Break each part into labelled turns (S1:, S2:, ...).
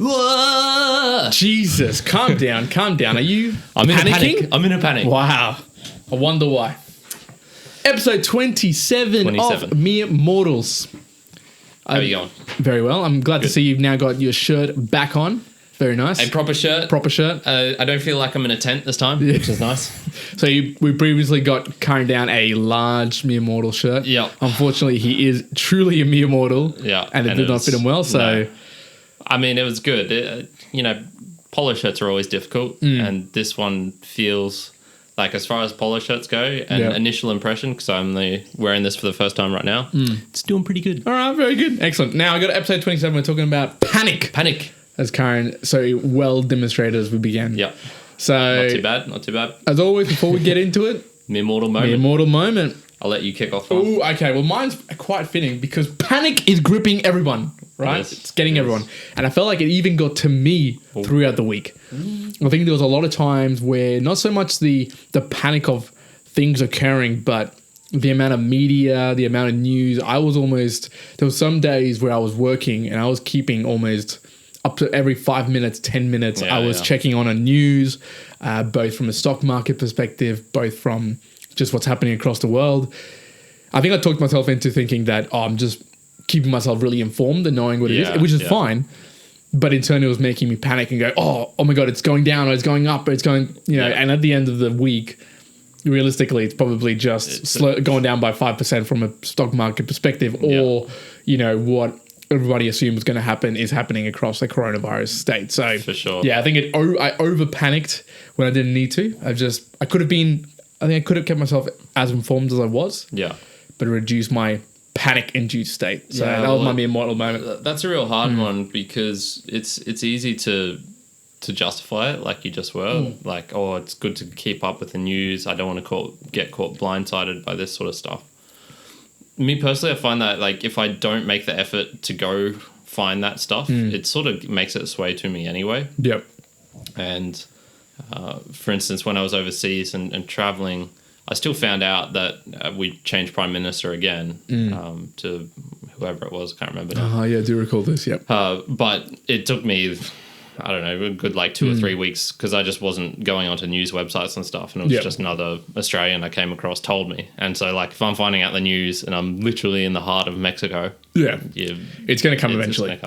S1: Whoa!
S2: Jesus, calm down. Are you
S1: I'm in
S2: panicking?
S1: a panic. I'm in a panic.
S2: Wow. I wonder why. Episode 27 of Mere Mortals.
S1: How are you going?
S2: Very well. I'm glad to see you've now got your shirt back on. Very nice.
S1: A proper shirt.
S2: Proper shirt.
S1: I don't feel like I'm in a tent this time, which is nice.
S2: So we previously got Kyrin down a large Mere Mortal shirt.
S1: Yeah.
S2: Unfortunately, he is truly a Mere Mortal.
S1: Yeah.
S2: And it did not fit him well, so...
S1: No. I mean, it was good. Polo shirts are always difficult, and this one feels... Like, as far as polo shirts go, initial impression, because I'm wearing this for the first time right now, it's doing pretty good.
S2: All right, very good. Excellent. Now, I got episode 27. We're talking about panic.
S1: Panic.
S2: As Kyrin so well demonstrated as we began.
S1: Yep.
S2: So...
S1: Not too bad.
S2: As always, before we get into it...
S1: Mere mortal moment. I'll let you kick off.
S2: Oh, okay. Well, mine's quite fitting because panic is gripping everyone, right?
S1: Yes.
S2: It's getting everyone. And I felt like it even got to me throughout the week. I think there was a lot of times where not so much the panic of things occurring, but the amount of media, the amount of news. There was some days where I was working and I was keeping almost up to every 5 minutes, 10 minutes, I was checking on a news, both from a stock market perspective, both from just what's happening across the world. I think I talked myself into thinking that I'm just keeping myself really informed and knowing what it is, which is fine. But in turn, it was making me panic and go, oh my God, it's going down or it's going up or it's going, and at the end of the week, realistically, it's probably just going down by 5% from a stock market perspective or, what everybody assumed was going to happen is happening across the coronavirus state. So,
S1: for sure.
S2: Yeah, I think I over panicked when I didn't need to. I could have kept myself as informed as I was.
S1: Yeah.
S2: But reduced my panic-induced state. So that was my mere mortal moment.
S1: That's a real hard one because it's easy to justify it like you just were. Like, it's good to keep up with the news. I don't want to get caught blindsided by this sort of stuff. Me personally, I find that like if I don't make the effort to go find that stuff, it sort of makes it sway to me anyway.
S2: Yep.
S1: And for instance, when I was overseas and traveling, I still found out that we changed prime minister again to whoever it was. I can't remember now.
S2: Oh, yeah, I do recall this, yep.
S1: But it took me, I don't know, a good like 2 or 3 weeks because I just wasn't going onto news websites and stuff. And it was just another Australian I came across told me. And so like if I'm finding out the news and I'm literally in the heart of Mexico.
S2: Yeah. It's going to come eventually.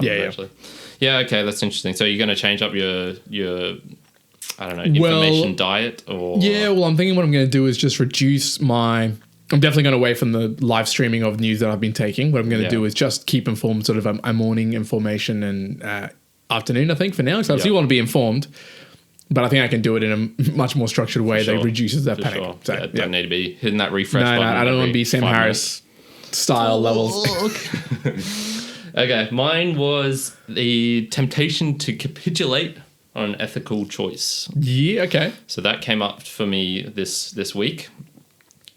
S1: Yeah, okay, that's interesting. So you're going to change up your I don't know, information diet or... Yeah,
S2: well, I'm thinking what I'm going to do is just reduce I'm definitely going away from the live streaming of news that I've been taking. What I'm going to do is just keep informed sort of a morning information and afternoon, I think, for now. So I still want to be informed, but I think I can do it in a much more structured way that reduces that panic.
S1: Sure. So, don't need to be hitting that refresh button.
S2: No, I don't want to be Sam Harris style levels.
S1: Okay, mine was the temptation to capitulate on an ethical choice.
S2: Yeah, okay.
S1: So that came up for me this week.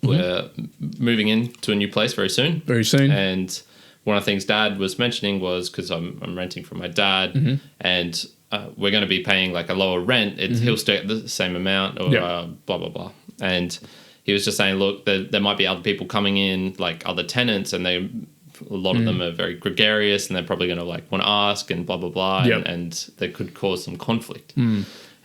S1: We're moving into a new place very soon.
S2: Very soon.
S1: And one of the things Dad was mentioning was, because I'm renting from my dad, and we're going to be paying like a lower rent. He'll stay at the same amount or blah, blah, blah. And he was just saying, look, there might be other people coming in, like other tenants, and a lot of them are very gregarious and they're probably going to like want to ask and blah, blah, blah. And they could cause some conflict.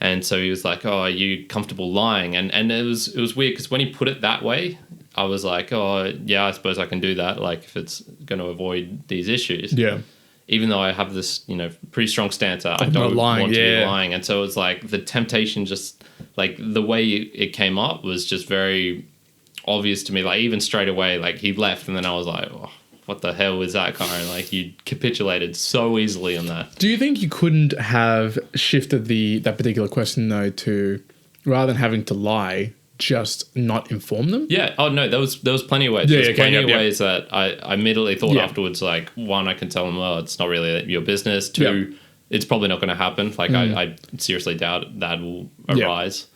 S1: And so he was like, are you comfortable lying? And it was weird because when he put it that way, I was like, I suppose I can do that. Like if it's going to avoid these issues. Yeah. Even though I have this, pretty strong stance, I don't want to be lying. And so it was like the temptation, just like the way it came up was just very obvious to me. Like even straight away, like he left and then I was like, what the hell is that, Kyrin? Like you capitulated so easily on that.
S2: Do you think you couldn't have shifted that particular question though to, rather than having to lie, just not inform them?
S1: Yeah. Oh no, there was plenty of ways. There's plenty of ways that I immediately thought afterwards, like one, I can tell them, it's not really your business. Two, it's probably not going to happen. Like I seriously doubt that will arise.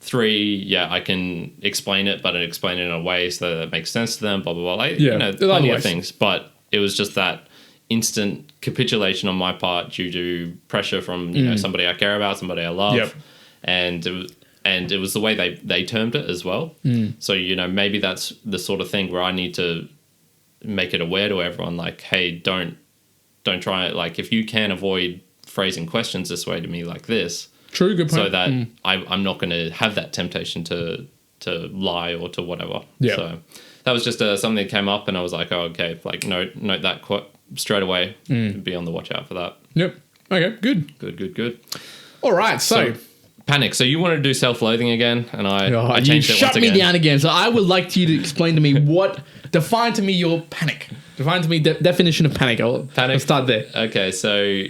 S1: 3, I can explain it, but I explain it in a way so that it makes sense to them, blah, blah, blah. Like, plenty of things. But it was just that instant capitulation on my part due to pressure from, somebody I care about, somebody I love. Yep. And it was the way they termed it as well. So, maybe that's the sort of thing where I need to make it aware to everyone, like, hey, don't try it. Like, if you can avoid phrasing questions this way to me like this.
S2: True, good point.
S1: So that I'm not going to have that temptation to lie or to whatever.
S2: Yeah.
S1: So that was just something that came up, and I was like, oh, okay, like note that quote straight away. Be on the watch out for that.
S2: Yep. Okay, good. All right, so
S1: panic. So you wanted to do self-loathing again, and I changed
S2: you
S1: it
S2: shut
S1: once again.
S2: me down again. So I would like you to explain to me define to me your panic. Define to me the definition of panic. I'll start there.
S1: Okay, so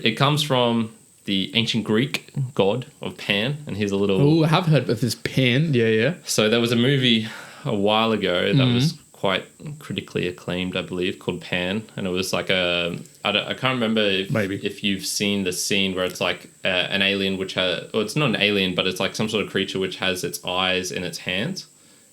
S1: it comes from the ancient Greek god of Pan, and here's a little...
S2: Oh, I have heard of this Pan. Yeah. So
S1: there was a movie a while ago that was quite critically acclaimed, I believe, called Pan, and it was like I can't remember if you've seen the scene where it's like an alien which has... Well, it's not an alien, but it's like some sort of creature which has its eyes in its hands,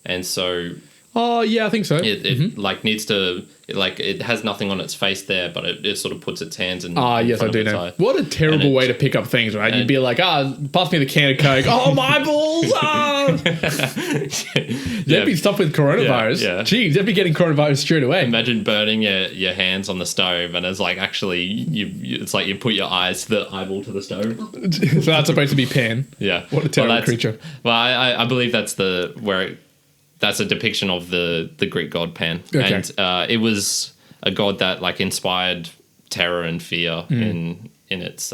S1: and so...
S2: Oh, yeah, I think so.
S1: It like needs to... it has nothing on its face there, but it sort of puts its hands in...
S2: yes, I do know. Eye. What a terrible way to pick up things, right? You'd be like, pass me the can of Coke. Oh, my balls! They'd be stuff with coronavirus. Yeah. Jeez, they'd be getting coronavirus straight away.
S1: Imagine burning your hands on the stove, and it's like actually, it's like you put your eyes, the eyeball to the stove.
S2: So that's supposed to be Pan.
S1: Yeah.
S2: What a terrible creature.
S1: Well, I believe that's that's a depiction of the Greek god Pan. Okay. And it was a god that like inspired terror and fear in its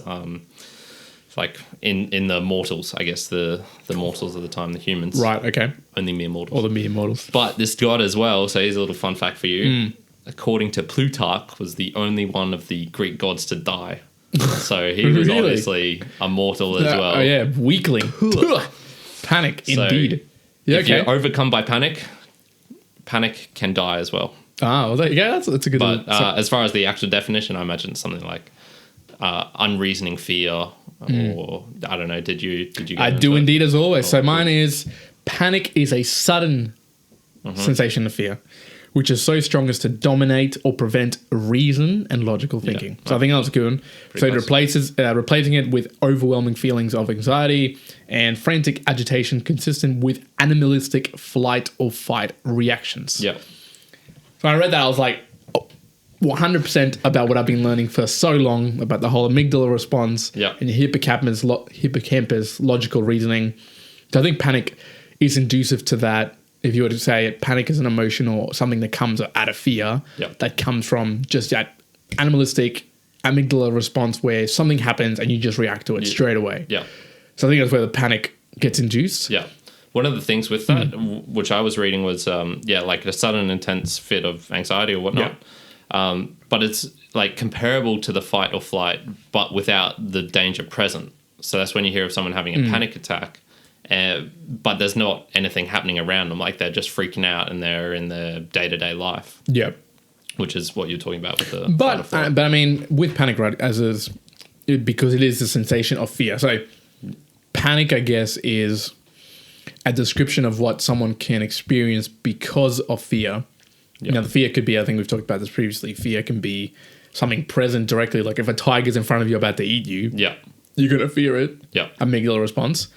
S1: like in the mortals, I guess the mortals of the time, the humans.
S2: Right, okay.
S1: Only mere mortals.
S2: Or the mere mortals.
S1: But this god as well, so here's a little fun fact for you. According to Plutarch, was the only one of the Greek gods to die. So he was obviously a mortal as well.
S2: Oh yeah, weakling. Panic, indeed.
S1: Yeah, if you're overcome by panic can die as well.
S2: Well, there you go. That's a good one.
S1: But as far as the actual definition, I imagine something like unreasoning fear, or I don't know. Did you?
S2: I do indeed, as always. So mine is panic is a sudden sensation of fear, which is so strong as to dominate or prevent reason and logical thinking. Yeah, so I think that's good. So it replacing it with overwhelming feelings of anxiety and frantic agitation consistent with animalistic flight or fight reactions.
S1: Yeah.
S2: So I read that, I was like, 100% about what I've been learning for so long about the whole amygdala response and your hippocampus logical reasoning. So I think panic is inducive to that. If you were to say it, panic is an emotion or something that comes out of fear that comes from just that animalistic amygdala response where something happens and you just react to it straight away.
S1: Yeah.
S2: So I think that's where the panic gets induced.
S1: Yeah. One of the things with that, which I was reading, was like a sudden intense fit of anxiety or whatnot. Yeah. But it's like comparable to the fight or flight, but without the danger present. So that's when you hear of someone having a panic attack. But there's not anything happening around them, like they're just freaking out and they're in their day-to-day life.
S2: Yeah,
S1: which is what you're talking about with the.
S2: But I mean, with panic, right? Because it is the sensation of fear. So panic, I guess, is a description of what someone can experience because of fear. Yep. Now, the fear could be, I think we've talked about this previously. Fear can be something present directly, like if a tiger's in front of you about to eat you.
S1: Yeah,
S2: you're gonna fear it.
S1: Yeah,
S2: amygdala response.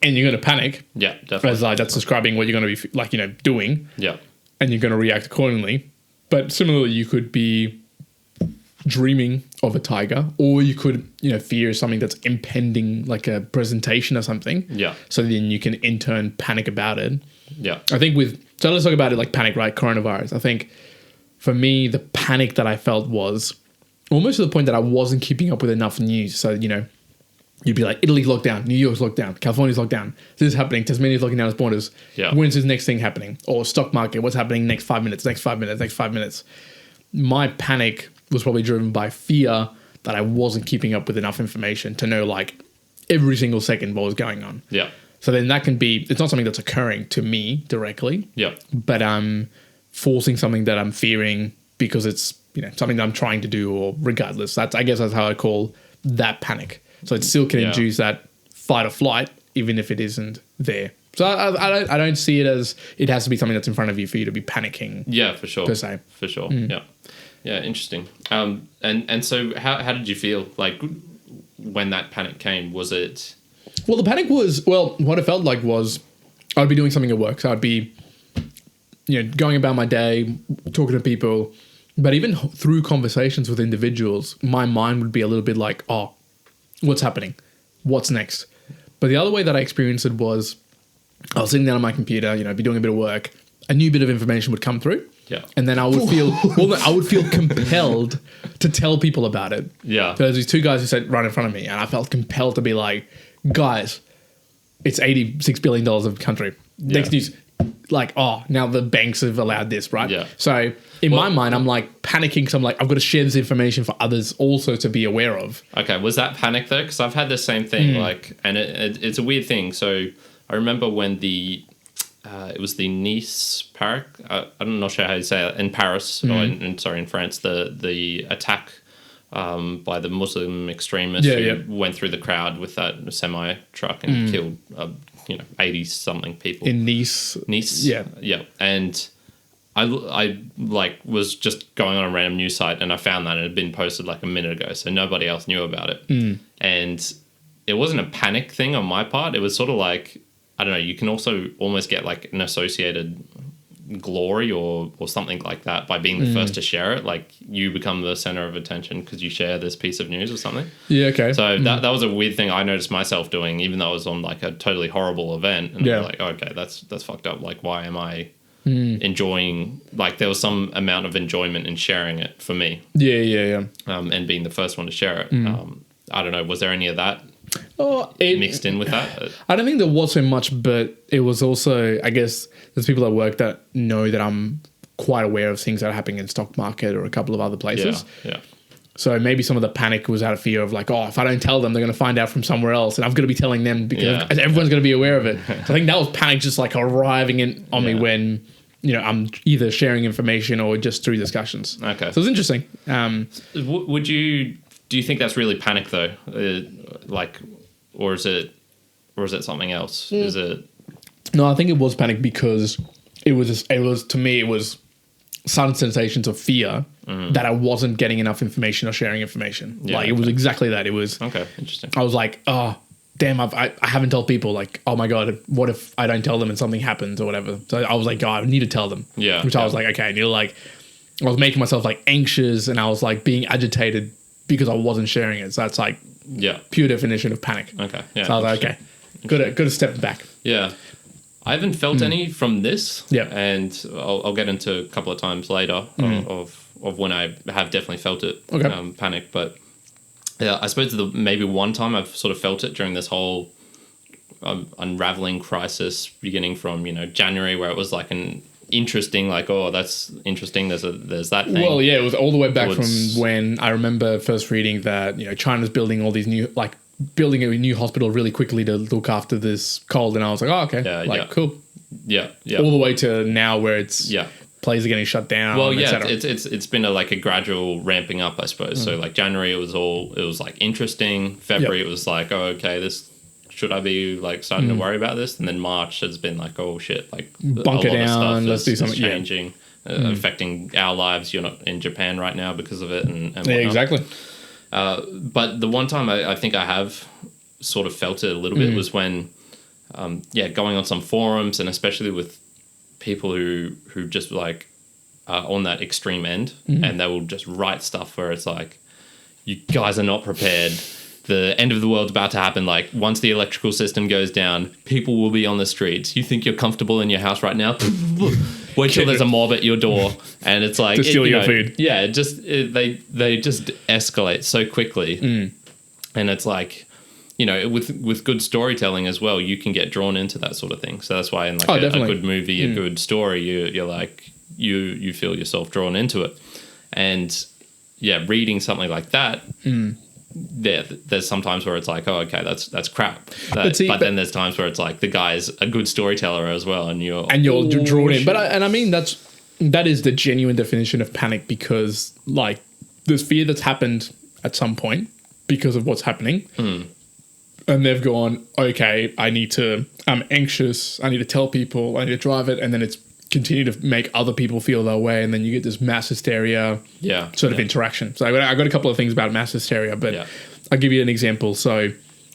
S2: And you're going to panic.
S1: Yeah, definitely.
S2: That's describing what you're going to be doing.
S1: Yeah.
S2: And you're going to react accordingly. But similarly, you could be dreaming of a tiger, or you could, fear something that's impending, like a presentation or something.
S1: Yeah.
S2: So then you can in turn panic about it.
S1: Yeah.
S2: I think so let's talk about it like panic, right? Coronavirus. I think for me, the panic that I felt was almost to the point that I wasn't keeping up with enough news. So, you'd be like, Italy's locked down, New York's locked down, California's locked down, this is happening, Tasmania's locking down its borders.
S1: Yeah.
S2: When's this next thing happening? Or stock market, what's happening next 5 minutes? My panic was probably driven by fear that I wasn't keeping up with enough information to know like every single second what was going on.
S1: Yeah.
S2: So then that can be, it's not something that's occurring to me directly.
S1: Yeah.
S2: But I'm forcing something that I'm fearing because it's, something that I'm trying to do, or regardless. I guess that's how I call that panic. So it still can induce that fight or flight, even if it isn't there. So I don't see it as it has to be something that's in front of you for you to be panicking.
S1: Yeah, for sure.
S2: Per se.
S1: For sure. Yeah. Yeah, interesting. And so how did you feel like when that panic came? Was it...
S2: Well, the panic was... Well, what it felt like was I'd be doing something at work. So I'd be, going about my day, talking to people, But even through conversations with individuals, my mind would be a little bit like, oh, what's happening? What's next? But the other way that I experienced it was I was sitting down on my computer, be doing a bit of work. A new bit of information would come through.
S1: Yeah.
S2: And then I would feel compelled to tell people about it.
S1: Yeah.
S2: So there's these two guys who sat right in front of me, and I felt compelled to be like, guys, it's $86 billion of country. Next news, like, oh, now the banks have allowed this, right?
S1: Yeah.
S2: So in my mind, I'm like panicking because I'm like, I've got to share this information for others also to be aware of.
S1: Okay, was that panic though? Because I've had the same thing, and it's a weird thing. So I remember when it was the Nice Park. I'm not sure how you say it in Paris, or in France. The attack by the Muslim extremists who went through the crowd with that semi truck and killed 80 something people
S2: In Nice.
S1: Yeah, and I was just going on a random news site and I found that it had been posted like a minute ago, so nobody else knew about it. And it wasn't a panic thing on my part. It was sort of like, I don't know, you can also almost get like an associated glory or something like that by being the first to share it. Like you become the center of attention because you share this piece of news or something.
S2: Yeah, okay.
S1: So that was a weird thing I noticed myself doing, even though I was on like a totally horrible event. And I was like, oh, okay, that's fucked up. Like, why am I enjoying, like there was some amount of enjoyment in sharing it for me.
S2: Yeah.
S1: And being the first one to share it. I don't know, was there any of that mixed in with that?
S2: I don't think there was so much, but it was also, I guess, there's people at work that know that I'm quite aware of things that are happening in stock market or a couple of other places.
S1: Yeah.
S2: So maybe some of the panic was out of fear of like, oh, if I don't tell them, they're going to find out from somewhere else, and I've got to be telling them because everyone's going to be aware of it. So I think that was panic just like arriving on me when, I'm either sharing information or just through discussions.
S1: Okay.
S2: So it's interesting.
S1: Do you think that's really panic though? Or is it something else? Is it?
S2: No, I think it was panic because it was to me, it was sudden sensations of fear that I wasn't getting enough information or sharing information.
S1: Yeah,
S2: it was exactly that. It was
S1: okay. Interesting.
S2: I was like, oh, damn, I haven't told people. Like, oh my God, what if I don't tell them and something happens or whatever? So I was like, oh, I need to tell them.
S1: Yeah.
S2: Which I was like, okay, I need to I was making myself like anxious and I was like being agitated because I wasn't sharing it. So that's like pure definition of panic.
S1: Okay. Yeah.
S2: So I was like, okay, good to step back.
S1: Yeah. I haven't felt any from this.
S2: Yeah.
S1: And I'll get into a couple of times later of when I have definitely felt it, panic. But yeah, I suppose maybe one time I've sort of felt it during this whole unraveling crisis beginning from, January, where it was like an interesting, like, oh, that's interesting. There's that thing.
S2: Well, yeah, it was all the way back from when I remember first reading that, China's building all these new, building a new hospital really quickly to look after this cold. And I was like, oh, okay. Cool.
S1: Yeah.
S2: All the way to now where it's plays are getting shut down.
S1: Well, yeah, it's been a gradual ramping up, I suppose. So like January, it was like interesting. February, it was like, oh, okay, this should I be like starting to worry about this? And then March has been like, oh shit, like
S2: bunker down. Let's do something.
S1: Changing, affecting our lives. You're not in Japan right now because of it, and whatnot.
S2: Exactly.
S1: But the one time I think I have sort of felt it a little bit was when, going on some forums and especially with people who just like are on that extreme end and they will just write stuff where it's like, you guys are not prepared. The end of the world's about to happen. Like once the electrical system goes down, people will be on the streets. You think you're comfortable in your house right now? Wait till there's a mob at your door, and it's like
S2: to steal your food.
S1: Yeah, they just escalate so quickly, and it's like, with good storytelling as well, you can get drawn into that sort of thing. So that's why in like a good movie, a good story, you're like you feel yourself drawn into it, and reading something like that. There's sometimes where it's like, oh, okay, that's crap. But then there's times where it's like the guy's a good storyteller as well, and you're
S2: drawn in. But I mean that is the genuine definition of panic, because like there's fear that's happened at some point because of what's happening, and they've gone, okay, I'm anxious, I need to tell people, I need to drive it, and then it's continue to make other people feel that way, and then you get this mass hysteria sort of interaction. So I got a couple of things about mass hysteria, but I'll give you an example. So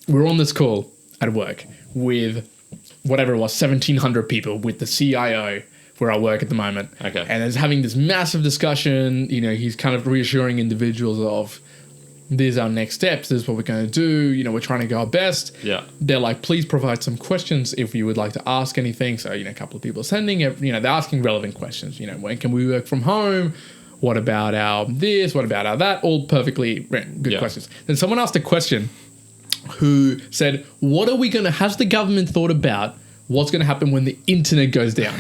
S2: we're on this call at work with whatever it was, 1,700 people, with the CIO, where I work at the moment.
S1: Okay.
S2: And there's having this massive discussion. You know, he's kind of reassuring individuals of, these are our next steps. This is what we're going to do. You know, we're trying to go our best.
S1: Yeah.
S2: They're like, please provide some questions if you would like to ask anything. So, you know, a couple of people are sending it. You know, they're asking relevant questions. You know, when can we work from home? What about our this? What about our that? All perfectly good questions. Then someone asked a question who said, what are we going to, has the government thought about what's going to happen when the internet goes down?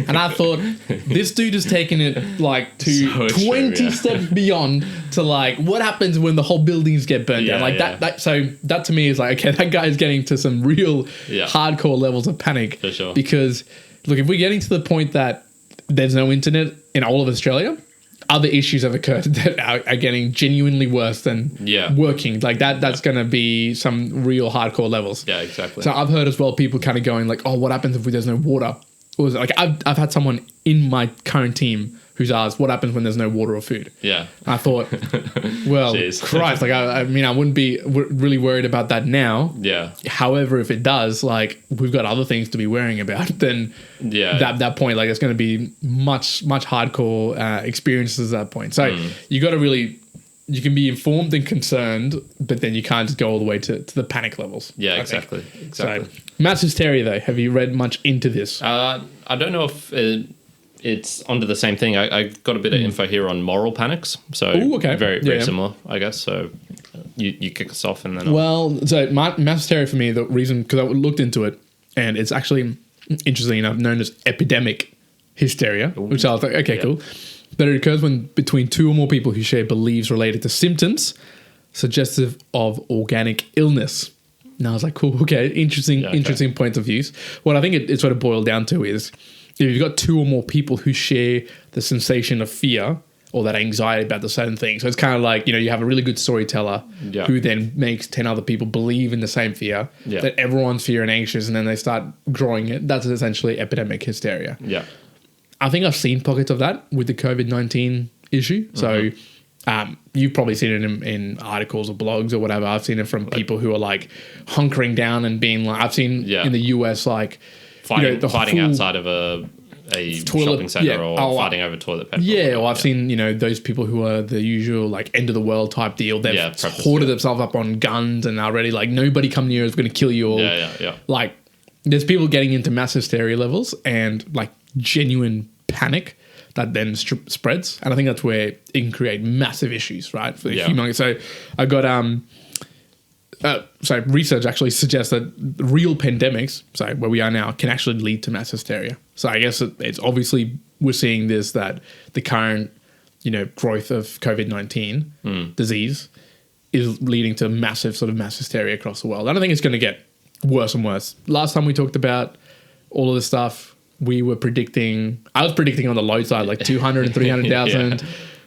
S2: And I thought, this dude is taking it like to
S1: So
S2: 20
S1: true,
S2: steps beyond to like, what happens when the whole buildings get burned down? Like that, so that to me is like, okay, that guy is getting to some real hardcore levels of panic.
S1: For sure.
S2: Because look, if we're getting to the point that there's no internet in all of Australia, other issues have occurred that are getting genuinely worse than working. Like that's going to be some real hardcore levels.
S1: Yeah, exactly.
S2: So I've heard as well people kind of going like, oh, what happens if there's no water? Or like I've had someone in my current team who's asked, what happens when there's no water or food?
S1: Yeah.
S2: And I thought, well, Christ, like I mean, I wouldn't be really worried about that now.
S1: Yeah.
S2: However, if it does, like we've got other things to be worrying about, then that point, like it's going to be much hardcore experiences at that point. So you got to really, you can be informed and concerned, but then you can't just go all the way to the panic levels.
S1: Yeah, exactly.
S2: So mass hysteria though, have you read much into this?
S1: I don't know if it's onto the same thing. I got a bit of info here on moral panics. So very similar, I guess. So you kick us off and then
S2: so mass hysteria for me, the reason, because I looked into it and it's actually interesting enough known as epidemic hysteria, which I was like, okay, cool. But it occurs when between two or more people who share beliefs related to symptoms suggestive of organic illness. And I was like, cool, okay, interesting points of views. What I think it sort of boiled down to is if you've got two or more people who share the sensation of fear or that anxiety about the certain thing. So it's kind of like, you know, you have a really good storyteller who then makes 10 other people believe in the same fear, that everyone's fear and anxious, and then they start growing it. That's essentially epidemic hysteria.
S1: Yeah.
S2: I think I've seen pockets of that with the COVID-19 issue. So you've probably seen it in articles or blogs or whatever. I've seen it from people who are like hunkering down and being like, I've seen in the US like
S1: fighting outside of a shopping center or fighting over toilet paper.
S2: Yeah, or I've seen, you know, those people who are the usual like end of the world type deal. They've hoarded themselves up on guns and are ready, like nobody come near is going to kill you all. Like there's people getting into mass hysteria levels and like genuine panic that then spreads, and I think that's where it can create massive issues, right? For human. So I got research actually suggests that real pandemics, so where we are now, can actually lead to mass hysteria. So I guess it's obviously we're seeing this, that the current, you know, growth of COVID-19 disease is leading to massive sort of mass hysteria across the world. I don't think it's going to get worse and worse. Last time we talked about all of this stuff, I was predicting on the low side, like 200 and 300,000.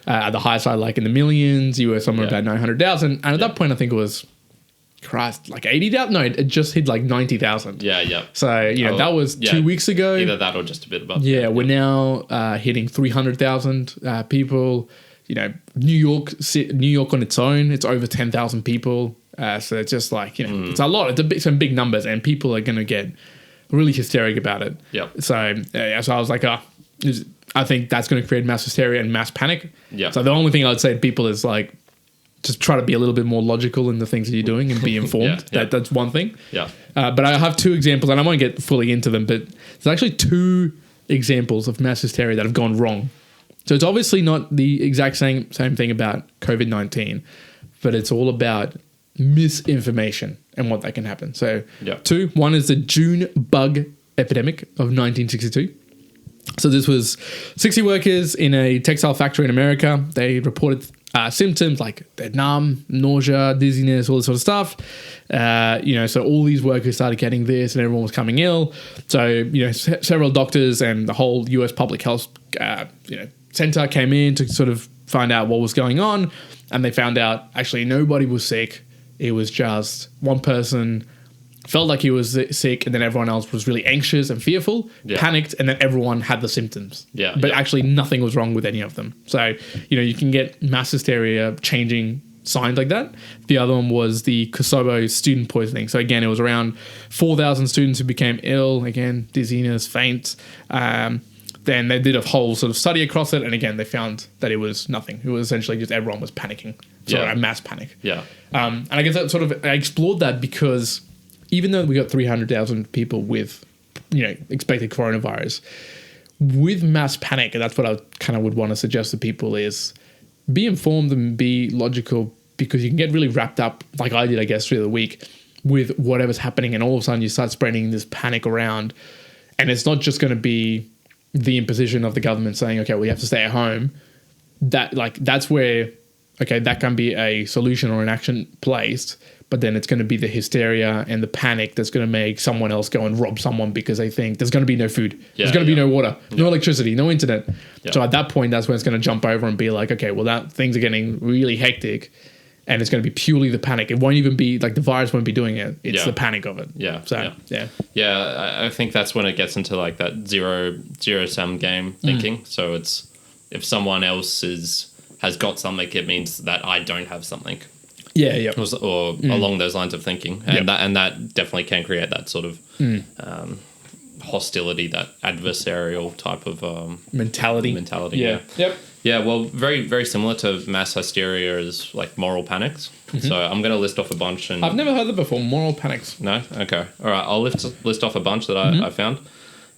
S2: At the high side, like in the millions, you were somewhere about 900,000. And at that point, I think it was, like 80,000? No, it just hit like 90,000. So, you know, that was 2 weeks ago.
S1: Either that or just a bit above.
S2: Yeah, we're now hitting 300,000 people. You know, New York on its own, it's over 10,000 people. So it's just like, you know, it's a lot. It's some big numbers, and people are going to get really hysteric about it. So I was like, I think that's going to create mass hysteria and mass panic. So the only thing I would say to people is like, just try to be a little bit more logical in the things that you're doing and be informed. That's one thing. But I have two examples, and I won't get fully into them, but there's actually two examples of mass hysteria that have gone wrong. So it's obviously not the exact same thing about COVID-19, but it's all about misinformation and what that can happen. So one is the June bug epidemic of 1962. So this was 60 workers in a textile factory in America. They reported symptoms like they're numb, nausea, dizziness, all this sort of stuff. You know, so all these workers started getting this, and everyone was coming ill. So, you know, several doctors and the whole US public health, center came in to sort of find out what was going on, and they found out actually nobody was sick. It was just one person felt like he was sick, and then everyone else was really anxious and fearful, panicked, and then everyone had the symptoms. But actually nothing was wrong with any of them. So, you know, you can get mass hysteria changing signs like that. The other one was the Kosovo student poisoning. So again, it was around 4,000 students who became ill. Again, dizziness, faint. then they did a whole sort of study across it, and again, they found that it was nothing. It was essentially just everyone was panicking. So a mass panic.
S1: Yeah.
S2: And I guess that sort of, I explored that because even though we got 300,000 people with, expected coronavirus, with mass panic, and that's what I kind of would want to suggest to people is be informed and be logical, because you can get really wrapped up, like I did, I guess, through the week, with whatever's happening, and all of a sudden you start spreading this panic around, and it's not just going to be the imposition of the government saying, okay, well, you have to stay at home. That's where, okay, that can be a solution or an action placed, but then it's going to be the hysteria and the panic that's going to make someone else go and rob someone because they think there's going to be no food, there's going to be no water, no electricity, no internet. So at that point, that's when it's going to jump over and be like, okay, well, that things are getting really hectic, and it's going to be purely the panic. It won't even be like the virus won't be doing it. It's the panic of it.
S1: I think that's when it gets into like that zero sum game thinking. So it's, if someone else has got something, it means that I don't have something. Or along those lines of thinking, and that definitely can create that sort of hostility, that adversarial type of
S2: mentality.
S1: Yeah, well, very, very similar to mass hysteria is like moral panics. So I'm going to list off a bunch. And
S2: I've never heard that before, moral panics.
S1: No? Okay. All right, I'll list off a bunch that I found.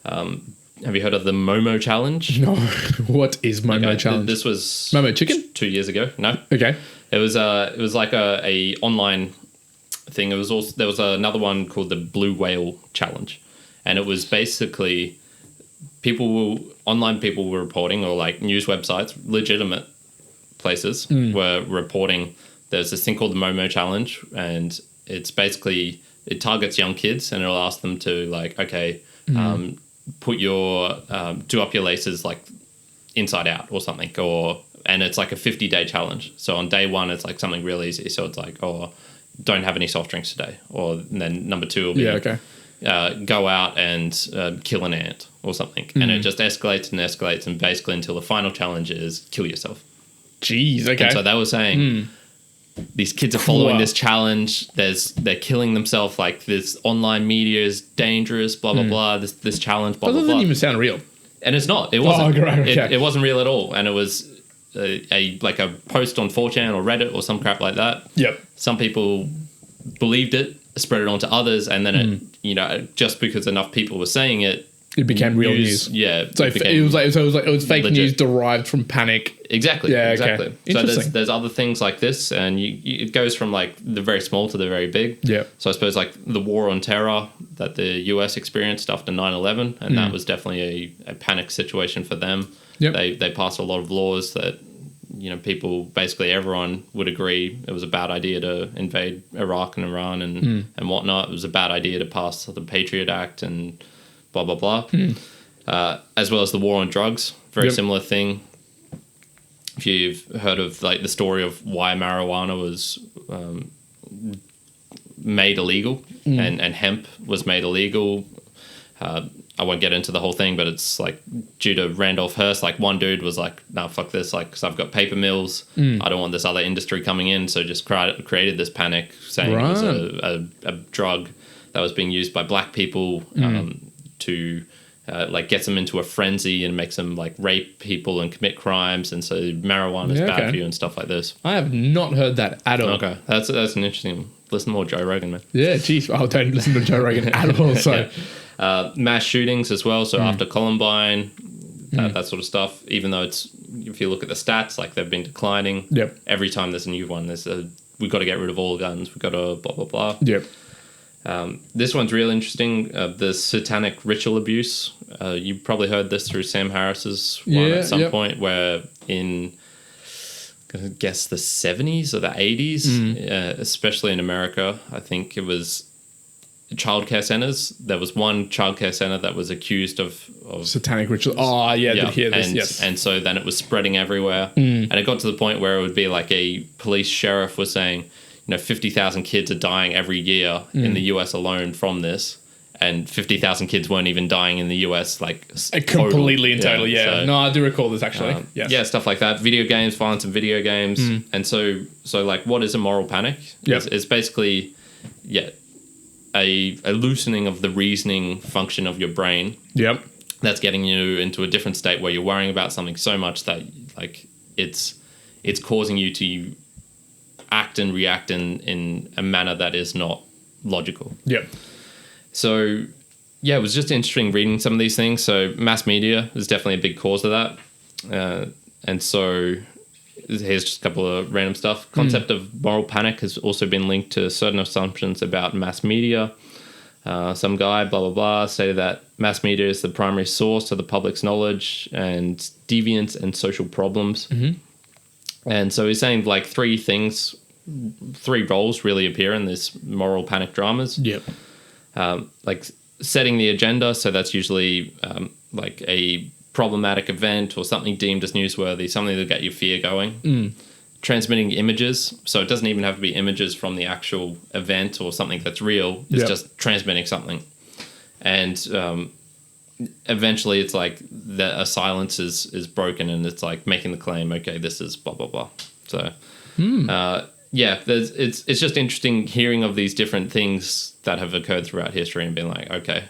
S1: Have you heard of the Momo Challenge?
S2: No. What is Momo Challenge?
S1: This was...
S2: Momo chicken?
S1: 2 years ago. No.
S2: Okay.
S1: It was like a online thing. There was another one called the Blue Whale Challenge. And it was basically... online people were reporting, or like news websites, legitimate places were reporting there's this thing called the Momo Challenge, and it's basically, it targets young kids, and it'll ask them to like, okay, put your, do up your laces like inside out or something, and it's like a 50-day challenge. So on day one, it's like something real easy. So it's like, don't have any soft drinks today. Or then number two will be, go out and kill an ant or something. And it just escalates and escalates, and basically until the final challenge is kill yourself.
S2: Jeez, okay.
S1: And so they were saying these kids are following this challenge. They're killing themselves. Like, this online media is dangerous, blah, blah, blah. This challenge, blah, blah, blah.
S2: That doesn't even sound real.
S1: And it's not. It wasn't.
S2: Okay.
S1: It wasn't real at all. And it was a post on 4chan or Reddit or some crap like that.
S2: Yep.
S1: Some people believed it, spread it on to others, and then it, just because enough people were saying it, it became real news. Yeah.
S2: So it was fake news derived from panic.
S1: Exactly.
S2: Yeah.
S1: Exactly.
S2: Okay. Interesting.
S1: So there's other things like this, and it goes from like the very small to the very big.
S2: Yeah.
S1: So I suppose like the war on terror that the US experienced after 9/11, and that was definitely a panic situation for them.
S2: Yep.
S1: They passed a lot of laws that, people, basically everyone would agree it was a bad idea to invade Iraq and Iran and whatnot. It was a bad idea to pass the Patriot Act and blah, blah, blah. As well as the war on drugs. Very similar thing. If you've heard of like the story of why marijuana was made illegal and hemp was made illegal. I won't get into the whole thing, but it's like due to Randolph Hearst. Like, one dude was like, "No, fuck this! Like, because I've got paper mills, I don't want this other industry coming in." So just created this panic, saying it was a drug that was being used by black people to like get them into a frenzy and makes them like rape people and commit crimes, and so marijuana is bad for you and stuff like this.
S2: I have not heard that at all.
S1: Okay, that's an interesting. Listen more Joe Rogan, man.
S2: Yeah, geez, I don't listen to Joe Rogan at all. So.
S1: Mass shootings as well. So after Columbine, that sort of stuff. Even though if you look at the stats, like they've been declining.
S2: Yep.
S1: Every time there's a new one, we've got to get rid of all guns. We've got to blah blah blah.
S2: Yep.
S1: This one's real interesting. The satanic ritual abuse. You probably heard this through Sam Harris's one at some point, where in, I'm gonna guess, the 70s or the 80s, especially in America, I think it was childcare centers. There was one childcare center that was accused of
S2: satanic ritual. Oh, yeah, I did hear this.
S1: Yes. And so then it was spreading everywhere. And it got to the point where it would be like a police sheriff was saying, 50,000 kids are dying every year in the US alone from this. And 50,000 kids weren't even dying in the US, like
S2: completely and totally. Yeah. So, no, I do recall this actually. Yes.
S1: Yeah, stuff like that. Video games, violence in video games. And so like, what is a moral panic? It's basically, a loosening of the reasoning function of your brain.
S2: Yep.
S1: that's getting you into a different state where you're worrying about something so much that like it's causing you to act and react in a manner that is not logical.
S2: Yep.
S1: So yeah, it was just interesting reading some of these things. So mass media is definitely a big cause of that. And so here's just a couple of random stuff. Concept of moral panic has also been linked to certain assumptions about mass media. Some guy, blah, blah, blah, stated that mass media is the primary source of the public's knowledge and deviance and social problems. And so he's saying like three roles really appear in this moral panic dramas.
S2: Yep.
S1: Like setting the agenda. So that's usually like a problematic event or something deemed as newsworthy, something to get your fear going. Transmitting images. So it doesn't even have to be images from the actual event or something that's real. It's just transmitting something. And eventually it's like a silence is broken and it's like making the claim, okay, this is blah, blah, blah. So, yeah, it's just interesting hearing of these different things that have occurred throughout history and being like, okay,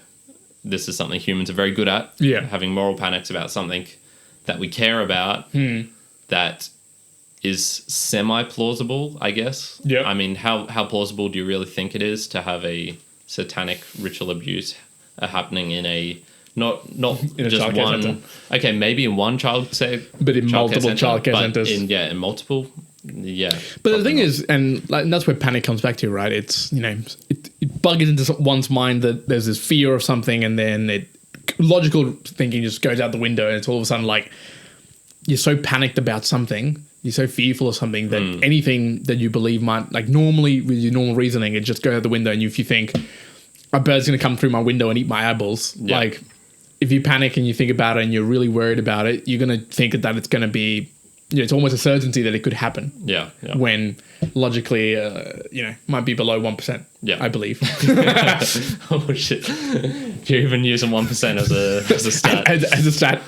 S1: this is something humans are very good at.
S2: Yeah.
S1: Having moral panics about something that we care about that is semi-plausible, I guess.
S2: Yeah.
S1: I mean, how plausible do you really think it is to have a satanic ritual abuse happening in a not
S2: in
S1: just
S2: a
S1: one?
S2: center.
S1: Okay, maybe in one
S2: but in multiple childcare centers.
S1: In multiple. Yeah.
S2: But the thing is, and that's where panic comes back to, right? It's, it buggers into one's mind that there's this fear of something, and then logical thinking just goes out the window, and it's all of a sudden like you're so panicked about something, you're so fearful of something that anything that you believe might, like normally with your normal reasoning, it just goes out the window. And if you think a bird's going to come through my window and eat my eyeballs, like if you panic and you think about it and you're really worried about it, you're going to think that it's going to be, it's almost a certainty that it could happen.
S1: Yeah.
S2: When logically, might be below 1%.
S1: Yeah.
S2: I believe.
S1: Oh shit! You're even using 1% as a stat.
S2: as a stat.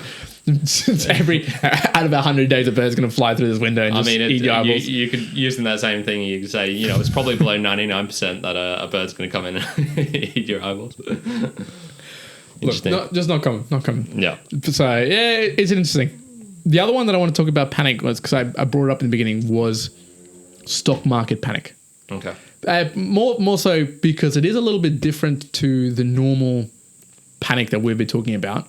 S2: Every out of 100 days, a bird's going to fly through this window and just eat your eyeballs.
S1: You could use in that same thing. You could say, it's probably below 99% that a bird's going to come in and eat your eyeballs.
S2: Look, not common.
S1: Yeah.
S2: So yeah, it's interesting. The other one that I want to talk about panic was, because I brought it up in the beginning, was stock market panic.
S1: Okay.
S2: More so because it is a little bit different to the normal panic that we've been talking about,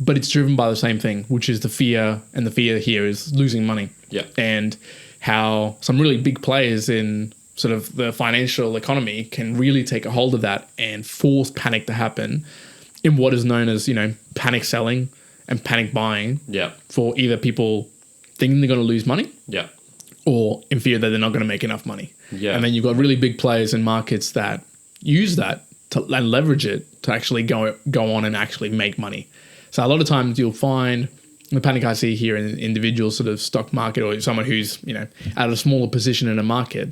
S2: but it's driven by the same thing, which is the fear, and the fear here is losing money.
S1: Yeah.
S2: And how some really big players in sort of the financial economy can really take a hold of that and force panic to happen in what is known as, panic selling and panic buying.
S1: Yeah.
S2: For either people thinking they're going to lose money.
S1: Yeah.
S2: Or in fear that they're not going to make enough money.
S1: Yeah.
S2: And then you've got really big players in markets that use that and leverage it to actually go on and actually make money. So a lot of times you'll find the panic I see here in an individual sort of stock market, or someone who's, at a smaller position in a market.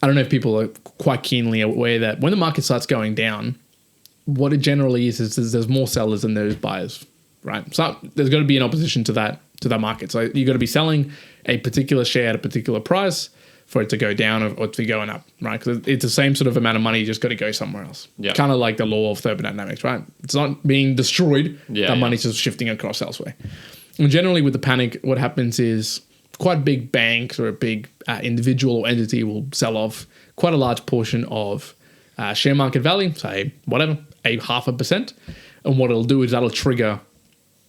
S2: I don't know if people are quite keenly aware that when the market starts going down, what it generally is there's more sellers than there's buyers, right? So there's got to be an opposition to that market. So you've got to be selling a particular share at a particular price for it to go down or to be going up, right? Because it's the same sort of amount of money, you just got to go somewhere else.
S1: Yeah.
S2: Kind of like the law of thermodynamics, right? It's not being destroyed, that money's just shifting across elsewhere. And generally with the panic, what happens is quite big banks or a big individual or entity will sell off quite a large portion of share market value, say whatever, 0.5%. And what it'll do is that'll trigger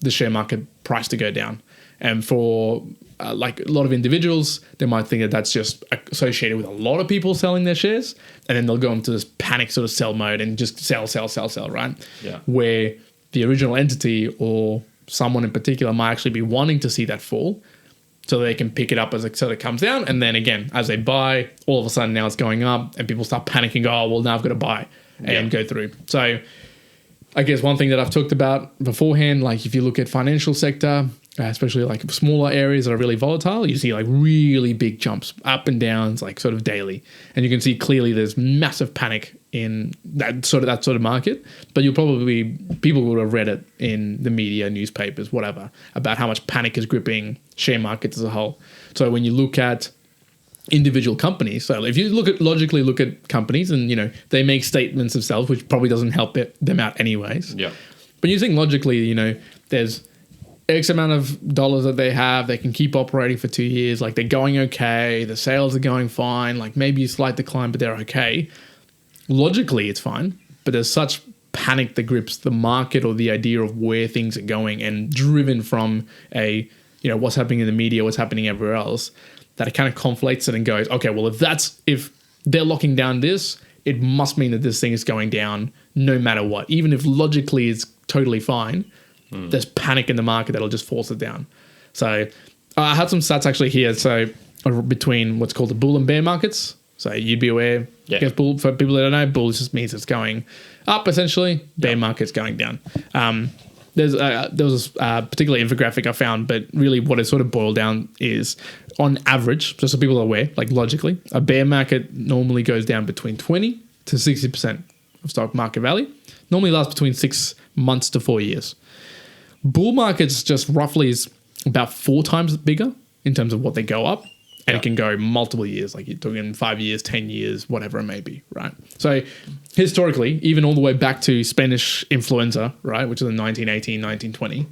S2: the share market price to go down. And for like a lot of individuals, they might think that that's just associated with a lot of people selling their shares. And then they'll go into this panic sort of sell mode and just sell, right?
S1: Yeah.
S2: Where the original entity or someone in particular might actually be wanting to see that fall so they can pick it up as it sort of comes down. And then again, as they buy, all of a sudden now it's going up and people start panicking, oh, well, now I've got to buy and go through. So I guess one thing that I've talked about beforehand, like if you look at financial sector, especially like smaller areas that are really volatile, you see like really big jumps up and downs, like sort of daily. And you can see clearly there's massive panic in that sort of market, but people would have read it in the media, newspapers, whatever, about how much panic is gripping share markets as a whole. So when you look at individual companies, so if you logically look at companies and, they make statements themselves, which probably doesn't help them out anyways.
S1: Yeah.
S2: But you think logically, there's X amount of dollars that they have. They can keep operating for 2 years. Like, they're going okay. The sales are going fine. Like, maybe a slight decline, but they're okay. Logically, it's fine. But there's such panic that grips the market or the idea of where things are going, and driven from what's happening in the media, what's happening everywhere else, that it kind of conflates it and goes, okay, well, if they're locking down this, it must mean that this thing is going down no matter what. Even if logically it's totally fine, there's panic in the market that'll just force it down. So I had some stats actually here. So between what's called the bull and bear markets. So you'd be aware, I guess bull, for people that don't know, bull just means it's going up essentially, bear market's going down. There was a particular infographic I found, but really what it sort of boiled down is, on average, just so people are aware, like logically, a bear market normally goes down between 20 to 60% of stock market value. Normally lasts between 6 months to 4 years. Bull markets just roughly is about 4 times bigger in terms of what they go up. And it can go multiple years, like you're talking 5 years, 10 years, whatever it may be, right? So historically, even all the way back to Spanish influenza, right, which is in 1918, 1920,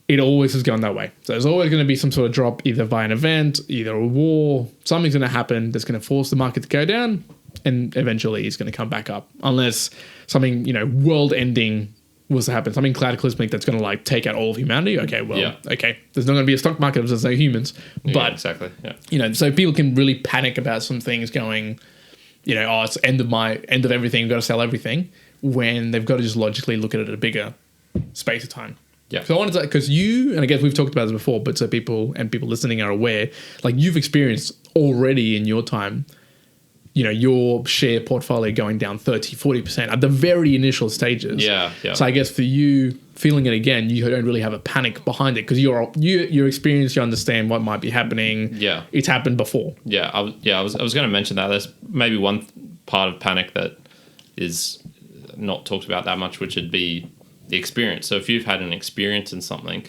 S2: it always has gone that way. So there's always going to be some sort of drop, either by an event, either a war, something's going to happen that's going to force the market to go down, and eventually it's going to come back up. Unless something, world-ending was to happen, something cataclysmic that's going to like take out all of humanity. Okay, well, okay, there's not going to be a stock market if there's no humans. But
S1: exactly.
S2: So people can really panic about some things going, it's end of everything. We've got to sell everything, when they've got to just logically look at it at a bigger space of time.
S1: Yeah.
S2: So I wanted to, because and I guess we've talked about this before, but so people listening are aware, like you've experienced already in your time, your share portfolio going down 30, 40% at the very initial stages.
S1: Yeah.
S2: So I guess for you, feeling it again, you don't really have a panic behind it, because you're experienced, you understand what might be happening.
S1: Yeah.
S2: It's happened before.
S1: Yeah. I was going to mention that. There's maybe one part of panic that is not talked about that much, which would be the experience. So if you've had an experience in something,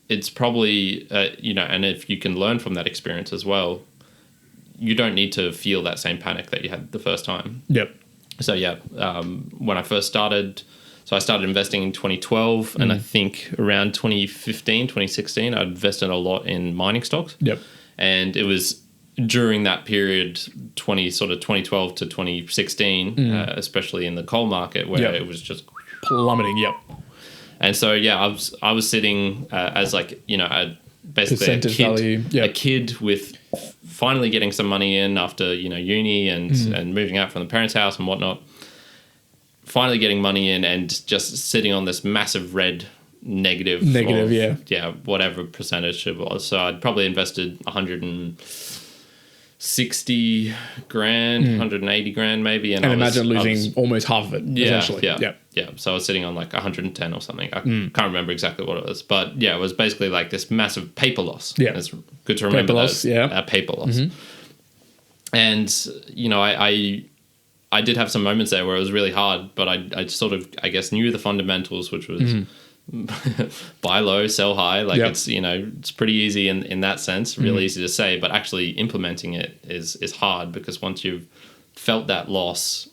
S1: it's probably, and if you can learn from that experience as well, you don't need to feel that same panic that you had the first time.
S2: Yep.
S1: So when I first started, I started investing in 2012, and I think around 2015, 2016, I invested a lot in mining stocks.
S2: Yep.
S1: And it was during that period, 2012 to 2016, especially in the coal market, where it was just
S2: plummeting. Yep.
S1: And so I was sitting as basically a kid with finally getting some money in after uni and moving out from the parents' house and whatnot. Finally getting money in and just sitting on this massive red negative, whatever percentage it was. So I'd probably invested 160 grand, 180 grand maybe, and
S2: imagine losing almost half of it. Essentially.
S1: Yeah. So I was sitting on like 110 or something. I can't remember exactly what it was, but it was basically like this massive paper loss. Yeah, it's good to remember paper loss. And I did have some moments there where it was really hard, but I sort of, I guess, knew the fundamentals, which was buy low, sell high. Like it's, it's pretty easy in that sense, really easy to say, but actually implementing it is hard, because once you've felt that loss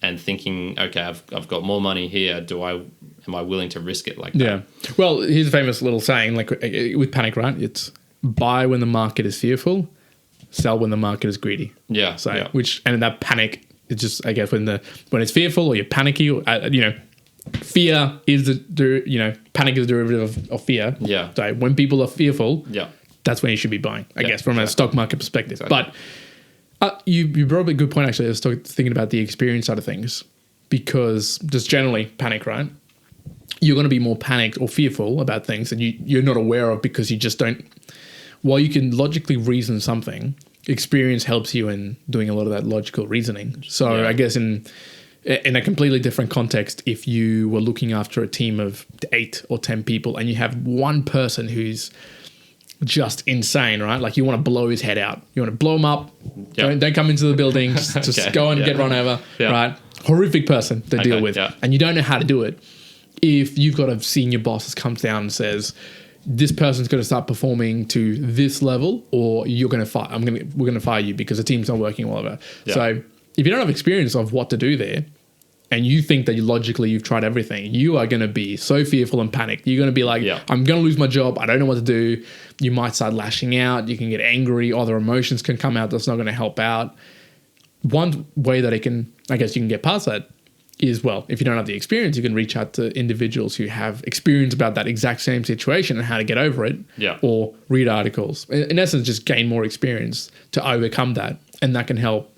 S1: and thinking, okay, I've got more money here, am I willing to risk it like that? Yeah.
S2: Well, here's a famous little saying, like with panic, right? It's buy when the market is fearful, sell when the market is greedy.
S1: Yeah.
S2: So and that panic, it's just, I guess, when it's fearful or you're panicky, fear is panic is a derivative of fear.
S1: Yeah.
S2: So when people are fearful, that's when you should be buying, I guess, from a stock market perspective. Exactly. But you brought up a good point, actually. I was thinking about the experience side of things, because just generally panic, right? You're going to be more panicked or fearful about things that you're not aware of, because you just don't, while you can logically reason something, experience helps you in doing a lot of that logical reasoning. So I guess in a completely different context, if you were looking after a team of 8 or 10 people and you have one person who's just insane, right? Like you want to blow his head out. You want to blow him up. Yep. Don't come into the building. Just go and get run over, right? Horrific person to deal with. And you don't know how to do it. If you've got a senior boss that comes down and says, this person's going to start performing to this level, or you're going to fire. We're going to fire you because the team's not working well. So if you don't have experience of what to do there, and you think that logically you've tried everything, you are going to be so fearful and panicked. You're going to be like, I'm going to lose my job. I don't know what to do. You might start lashing out. You can get angry. Other emotions can come out that's not going to help out. One way that you can get past that is, well, if you don't have the experience, you can reach out to individuals who have experience about that exact same situation and how to get over it.
S1: Yeah.
S2: Or read articles. In essence, just gain more experience to overcome that. And that can help,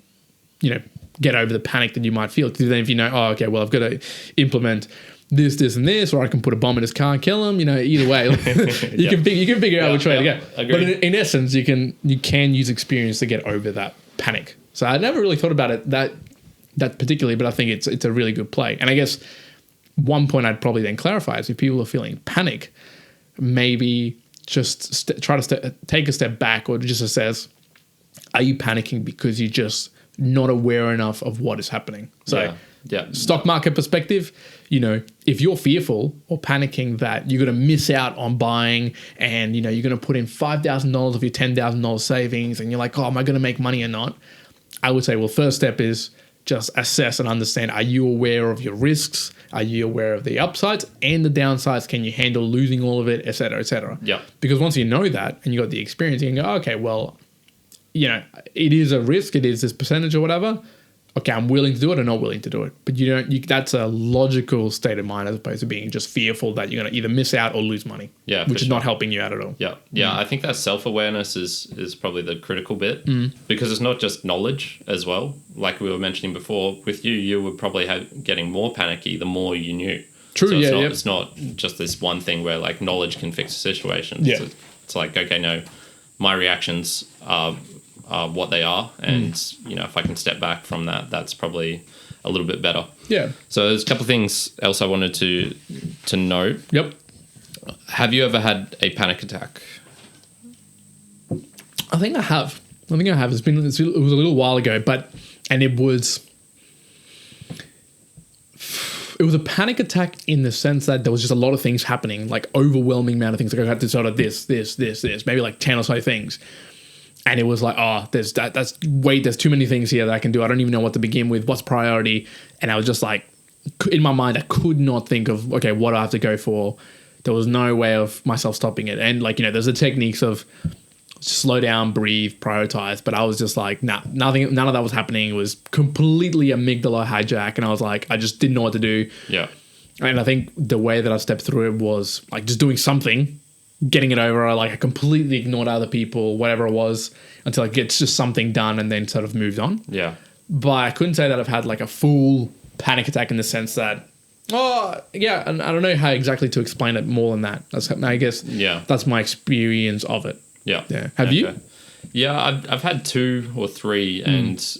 S2: get over the panic that you might feel. Because then if you know, I've got to implement this, and this, or I can put a bomb in his car and kill him, either way, you can figure out which way to go.
S1: Agreed.
S2: But in essence, you can use experience to get over that panic. So I never really thought about it that particularly, but I think it's a really good play. And I guess one point I'd probably then clarify is if people are feeling panic, maybe just try to take a step back or just assess, are you panicking because you're just not aware enough of what is happening? So stock market perspective, if you're fearful or panicking that you're going to miss out on buying and, you're going to put in $5,000 of your $10,000 savings and you're like, am I going to make money or not? I would say, well, first step is just assess and understand, are you aware of your risks? Are you aware of the upsides and the downsides? Can you handle losing all of it, et cetera, et cetera?
S1: Yeah.
S2: Because once you know that and you got the experience, you can go, okay, well, it is a risk. It is this percentage or whatever. Okay, I'm willing to do it or not willing to do it. But that's a logical state of mind as opposed to being just fearful that you're going to either miss out or lose money.
S1: Yeah,
S2: which is not helping you out at all.
S1: Yeah, yeah. I think that self-awareness is probably the critical bit because it's not just knowledge as well. Like we were mentioning before, with you were probably getting more panicky the more you knew.
S2: True.
S1: So it's not just this one thing where like knowledge can fix a situation.
S2: Yeah.
S1: So it's like, okay, no, my reactions are what they are, and if I can step back from that, that's probably a little bit better.
S2: Yeah.
S1: So there's a couple of things else I wanted to note.
S2: Yep.
S1: Have you ever had a panic attack?
S2: I think I have. It was a little while ago, and it was a panic attack in the sense that there was just a lot of things happening, like overwhelming amount of things. Like I had to sort of this, maybe like 10 or so things. And it was like, there's too many things here that I can do. I don't even know what to begin with. What's priority? And I was just like, in my mind, I could not think of, okay, what do I have to go for? There was no way of myself stopping it. And there's the techniques of slow down, breathe, prioritize. But I was just like, none of that was happening. It was completely amygdala hijack. And I was like, I just didn't know what to do.
S1: Yeah.
S2: And I think the way that I stepped through it was like just doing something, getting it over. I completely ignored other people, whatever it was, until I get just something done and then sort of moved on.
S1: Yeah.
S2: But I couldn't say that I've had like a full panic attack in the sense that, and I don't know how exactly to explain it more than that. I guess that's my experience of it.
S1: Yeah.
S2: Yeah. Have you?
S1: Yeah, I've had 2 or 3, and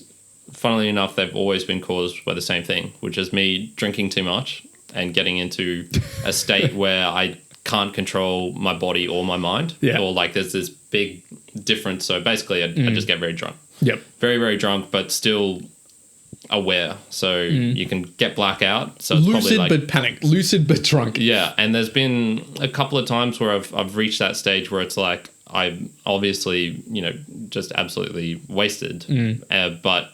S1: funnily enough, they've always been caused by the same thing, which is me drinking too much and getting into a state where I can't control my body or my mind.
S2: Yeah.
S1: Or like there's this big difference. So basically, I just get very drunk.
S2: Yep.
S1: Very, very drunk, but still aware. So you can get blackout. So it's
S2: lucid
S1: probably
S2: but panicked. Lucid but drunk.
S1: Yeah, and there's been a couple of times where I've reached that stage where it's like I'm obviously, just absolutely wasted. But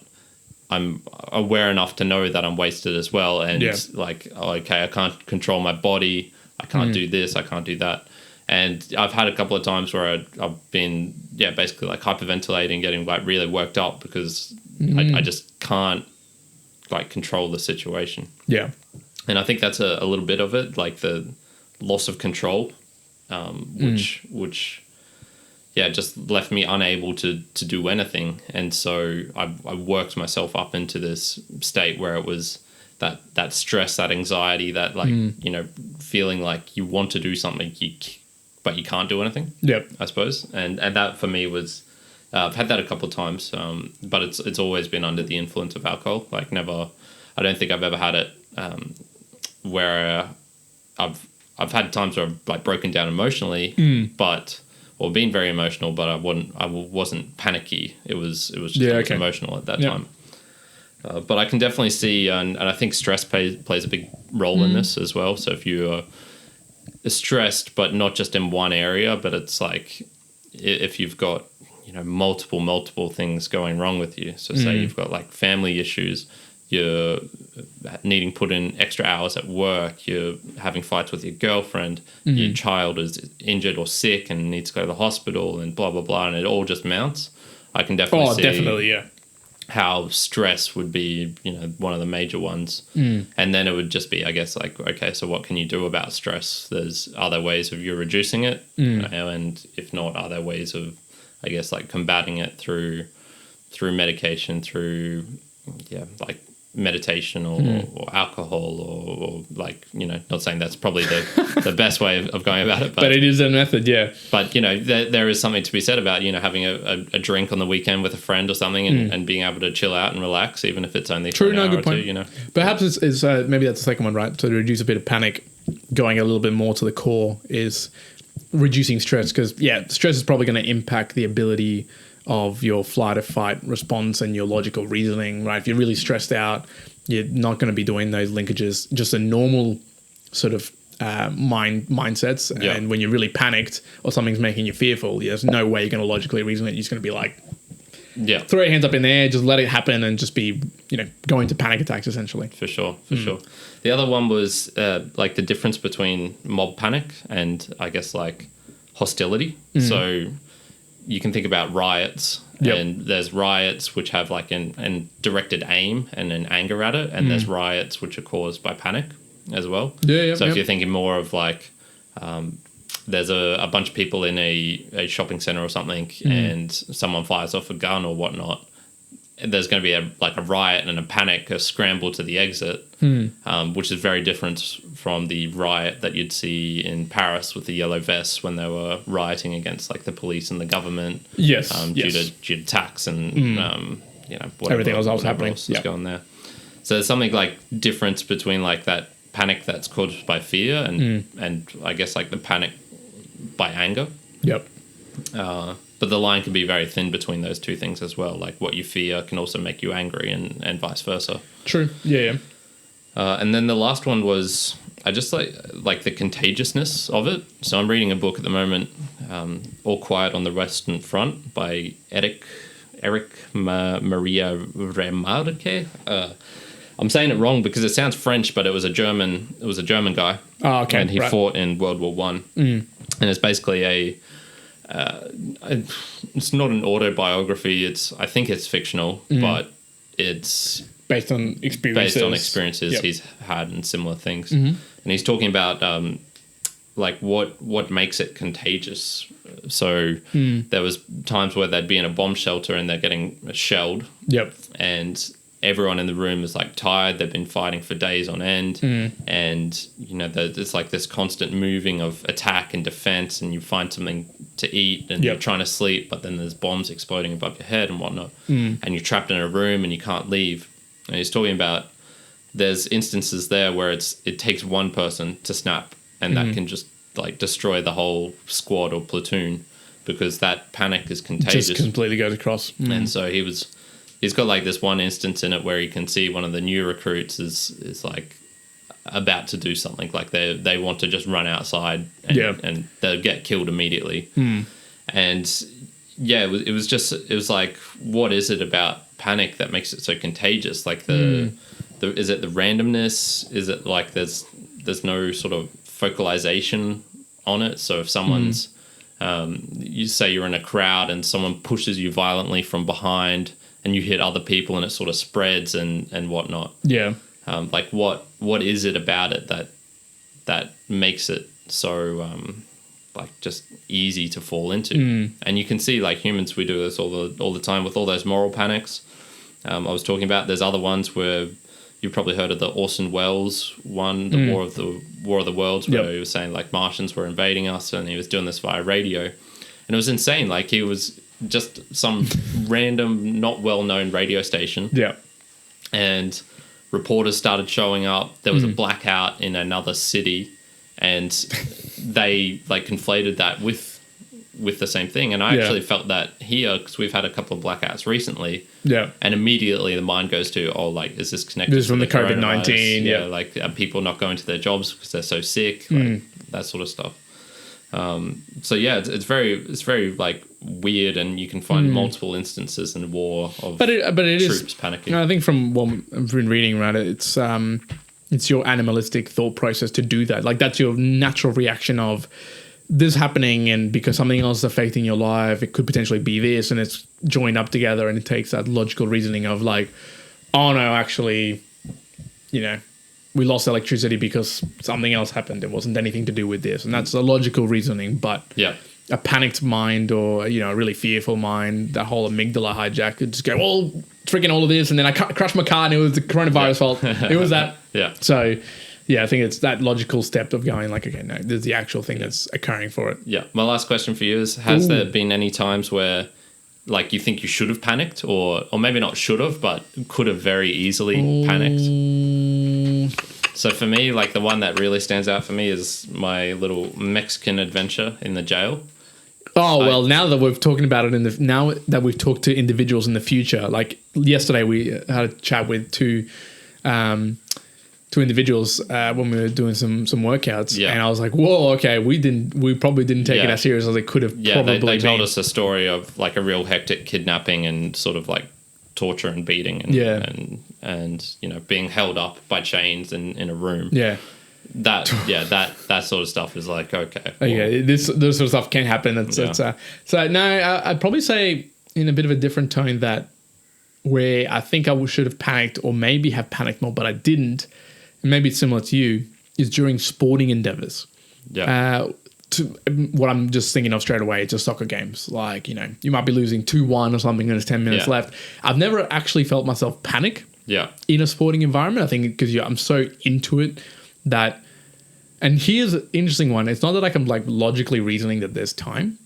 S1: I'm aware enough to know that I'm wasted as well. And like, okay, I can't control my body. I can't do this. I can't do that. And I've had a couple of times where I've been, basically like hyperventilating, getting like really worked up because I just can't like control the situation.
S2: Yeah.
S1: And I think that's a little bit of it, like the loss of control, which just left me unable to do anything. And so I worked myself up into this state where it was that stress, that anxiety, that like, feeling like you want to do something, but you can't do anything.
S2: Yep.
S1: I suppose. And that for me was, I've had that a couple of times, but it's always been under the influence of alcohol. Like I don't think I've ever had it where I've had times where I've like broken down emotionally, or been very emotional, but I wasn't panicky. It was just emotional at that time. But I can definitely see, and I think stress plays a big role in this as well. So if you are stressed, but not just in one area, but it's like if you've got multiple things going wrong with you. So say you've got like family issues, you're needing to put in extra hours at work, you're having fights with your girlfriend, your child is injured or sick and needs to go to the hospital, and blah, blah, blah, and it all just mounts. I can definitely see
S2: definitely, yeah.
S1: how stress would be, one of the major ones. And then it would just be, I guess, like, okay, so what can you do about stress? Are there ways of you reducing it? And if not, are there ways of, I guess, like combating it through medication, through, like meditation or alcohol or like, not saying that's probably the best way of going about it.
S2: But it is a method, yeah.
S1: But, there is something to be said about, having a drink on the weekend with a friend or something and being able to chill out and relax, even if it's only for an hour or two,
S2: Perhaps it's maybe that's the second one, right? So to reduce a bit of panic, going a little bit more to the core is reducing stress, because, stress is probably going to impact the ability of your flight or fight response and your logical reasoning, right? If you're really stressed out, you're not going to be doing those linkages, just a normal sort of mindsets.
S1: Yeah.
S2: And when you're really panicked or something's making you fearful, there's no way you're going to logically reason it. You're just going to be like, throw your hands up in the air, just let it happen and just be, going to panic attacks essentially.
S1: For sure. The other one was like the difference between mob panic and I guess like hostility. So you can think about riots, and there's riots which have like an directed aim and an anger at it, and there's riots which are caused by panic as well. So if you're thinking more of like, there's a bunch of people in a shopping center or something, and someone fires off a gun or whatnot, there's going to be a riot and a panic, a scramble to the exit, which is very different from the riot that you'd see in Paris with the yellow vests when they were rioting against like the police and the government. Due to tax and
S2: everything else happening.
S1: Else is going there. So there's something like difference between like that panic that's caused by fear and I guess like the panic by anger. But the line can be very thin between those two things as well. Like what you fear can also make you angry and vice versa.
S2: True. Yeah.
S1: And then the last one was I just like the contagiousness of it. So I'm reading a book at the moment, All Quiet on the Western Front by Eric Maria Remarque. I'm saying it wrong because it sounds French, but it was a German guy.
S2: Oh, okay.
S1: And he fought in World War One. And it's basically it's not an autobiography. I think it's fictional, but it's
S2: based on experiences
S1: he's had and similar things. And he's talking about like what makes it contagious. So there was times where they'd be in a bomb shelter and they're getting shelled. And everyone in the room is like tired. They've been fighting for days on end, and there's like this constant moving of attack and defense, and you find something to eat and you're trying to sleep, but then there's bombs exploding above your head and whatnot, and you're trapped in a room and you can't leave. And he's talking about there's instances there where it takes one person to snap, and that can just like destroy the whole squad or platoon because that panic is contagious.
S2: Just completely goes across.
S1: And so he's got like this one instance in it where he can see one of the new recruits is like about to do something, like they want to just run outside and they'll get killed immediately. And it was like, what is it about panic that makes it so contagious? Like is it the randomness? Is it like there's no sort of focalization on it? So if someone's you say you're in a crowd and someone pushes you violently from behind and you hit other people and it sort of spreads and whatnot. Like what is it about it that makes it so like just easy to fall into? And you can see like humans, we do this all the time with all those moral panics. I was talking about, there's other ones where you've probably heard of the Orson Welles one, the War of the Worlds, where he was saying like Martians were invading us, and he was doing this via radio, and it was insane. Like he was just some random, not well-known radio station. And reporters started showing up. There was a blackout in another city, and they like conflated that with the same thing. And I actually felt that here, because we've had a couple of blackouts recently. And immediately the mind goes to, like, is this connected to
S2: from the COVID-19?
S1: Like, are people not going to their jobs because they're so sick? Like, that sort of stuff. So yeah, it's very like weird, and you can find multiple instances in war of
S2: but it
S1: troops
S2: is
S1: panicking.
S2: You know, I think from what I've been reading around it, it's your animalistic thought process to do that. Like that's your natural reaction of this happening, and because something else is affecting your life, it could potentially be this, and it's joined up together, and it takes that logical reasoning of like, oh no, actually, you know, we lost electricity because something else happened. It wasn't anything to do with this, and that's a logical reasoning. But a panicked mind, or you know, a really fearful mind, that whole amygdala hijack could just go, well, freaking all of this, and then I crashed my car, and it was the coronavirus fault. It was that. So. Yeah, I think it's that logical step of going like, okay, no, there's the actual thing that's occurring for it.
S1: Yeah. My last question for you is, has there been any times where like you think you should have panicked, or maybe not should have, but could have very easily panicked? So for me, like the one that really stands out for me is my little Mexican adventure in the jail.
S2: Oh, well, now that we're talking about it now that we've talked to individuals in the future, like yesterday we had a chat with two individuals when we were doing some workouts, and I was like, whoa, okay, we probably didn't take it as serious as they could have probably
S1: they told us a story of like a real hectic kidnapping and sort of like torture and beating and you know, being held up by chains in a room. That sort of stuff is like, okay, well,
S2: this sort of stuff can happen. So no, I'd probably say in a bit of a different tone that where I think I should have panicked, or maybe have panicked more, but I didn't. Maybe it's similar to you, is during sporting endeavors. What I'm just thinking of straight away, it's just soccer games. Like, you know, you might be losing 2-1 or something, and there's 10 minutes left. I've never actually felt myself panic in a sporting environment. I think because I'm so into it that, and here's an interesting one. It's not that I'm like logically reasoning that there's time,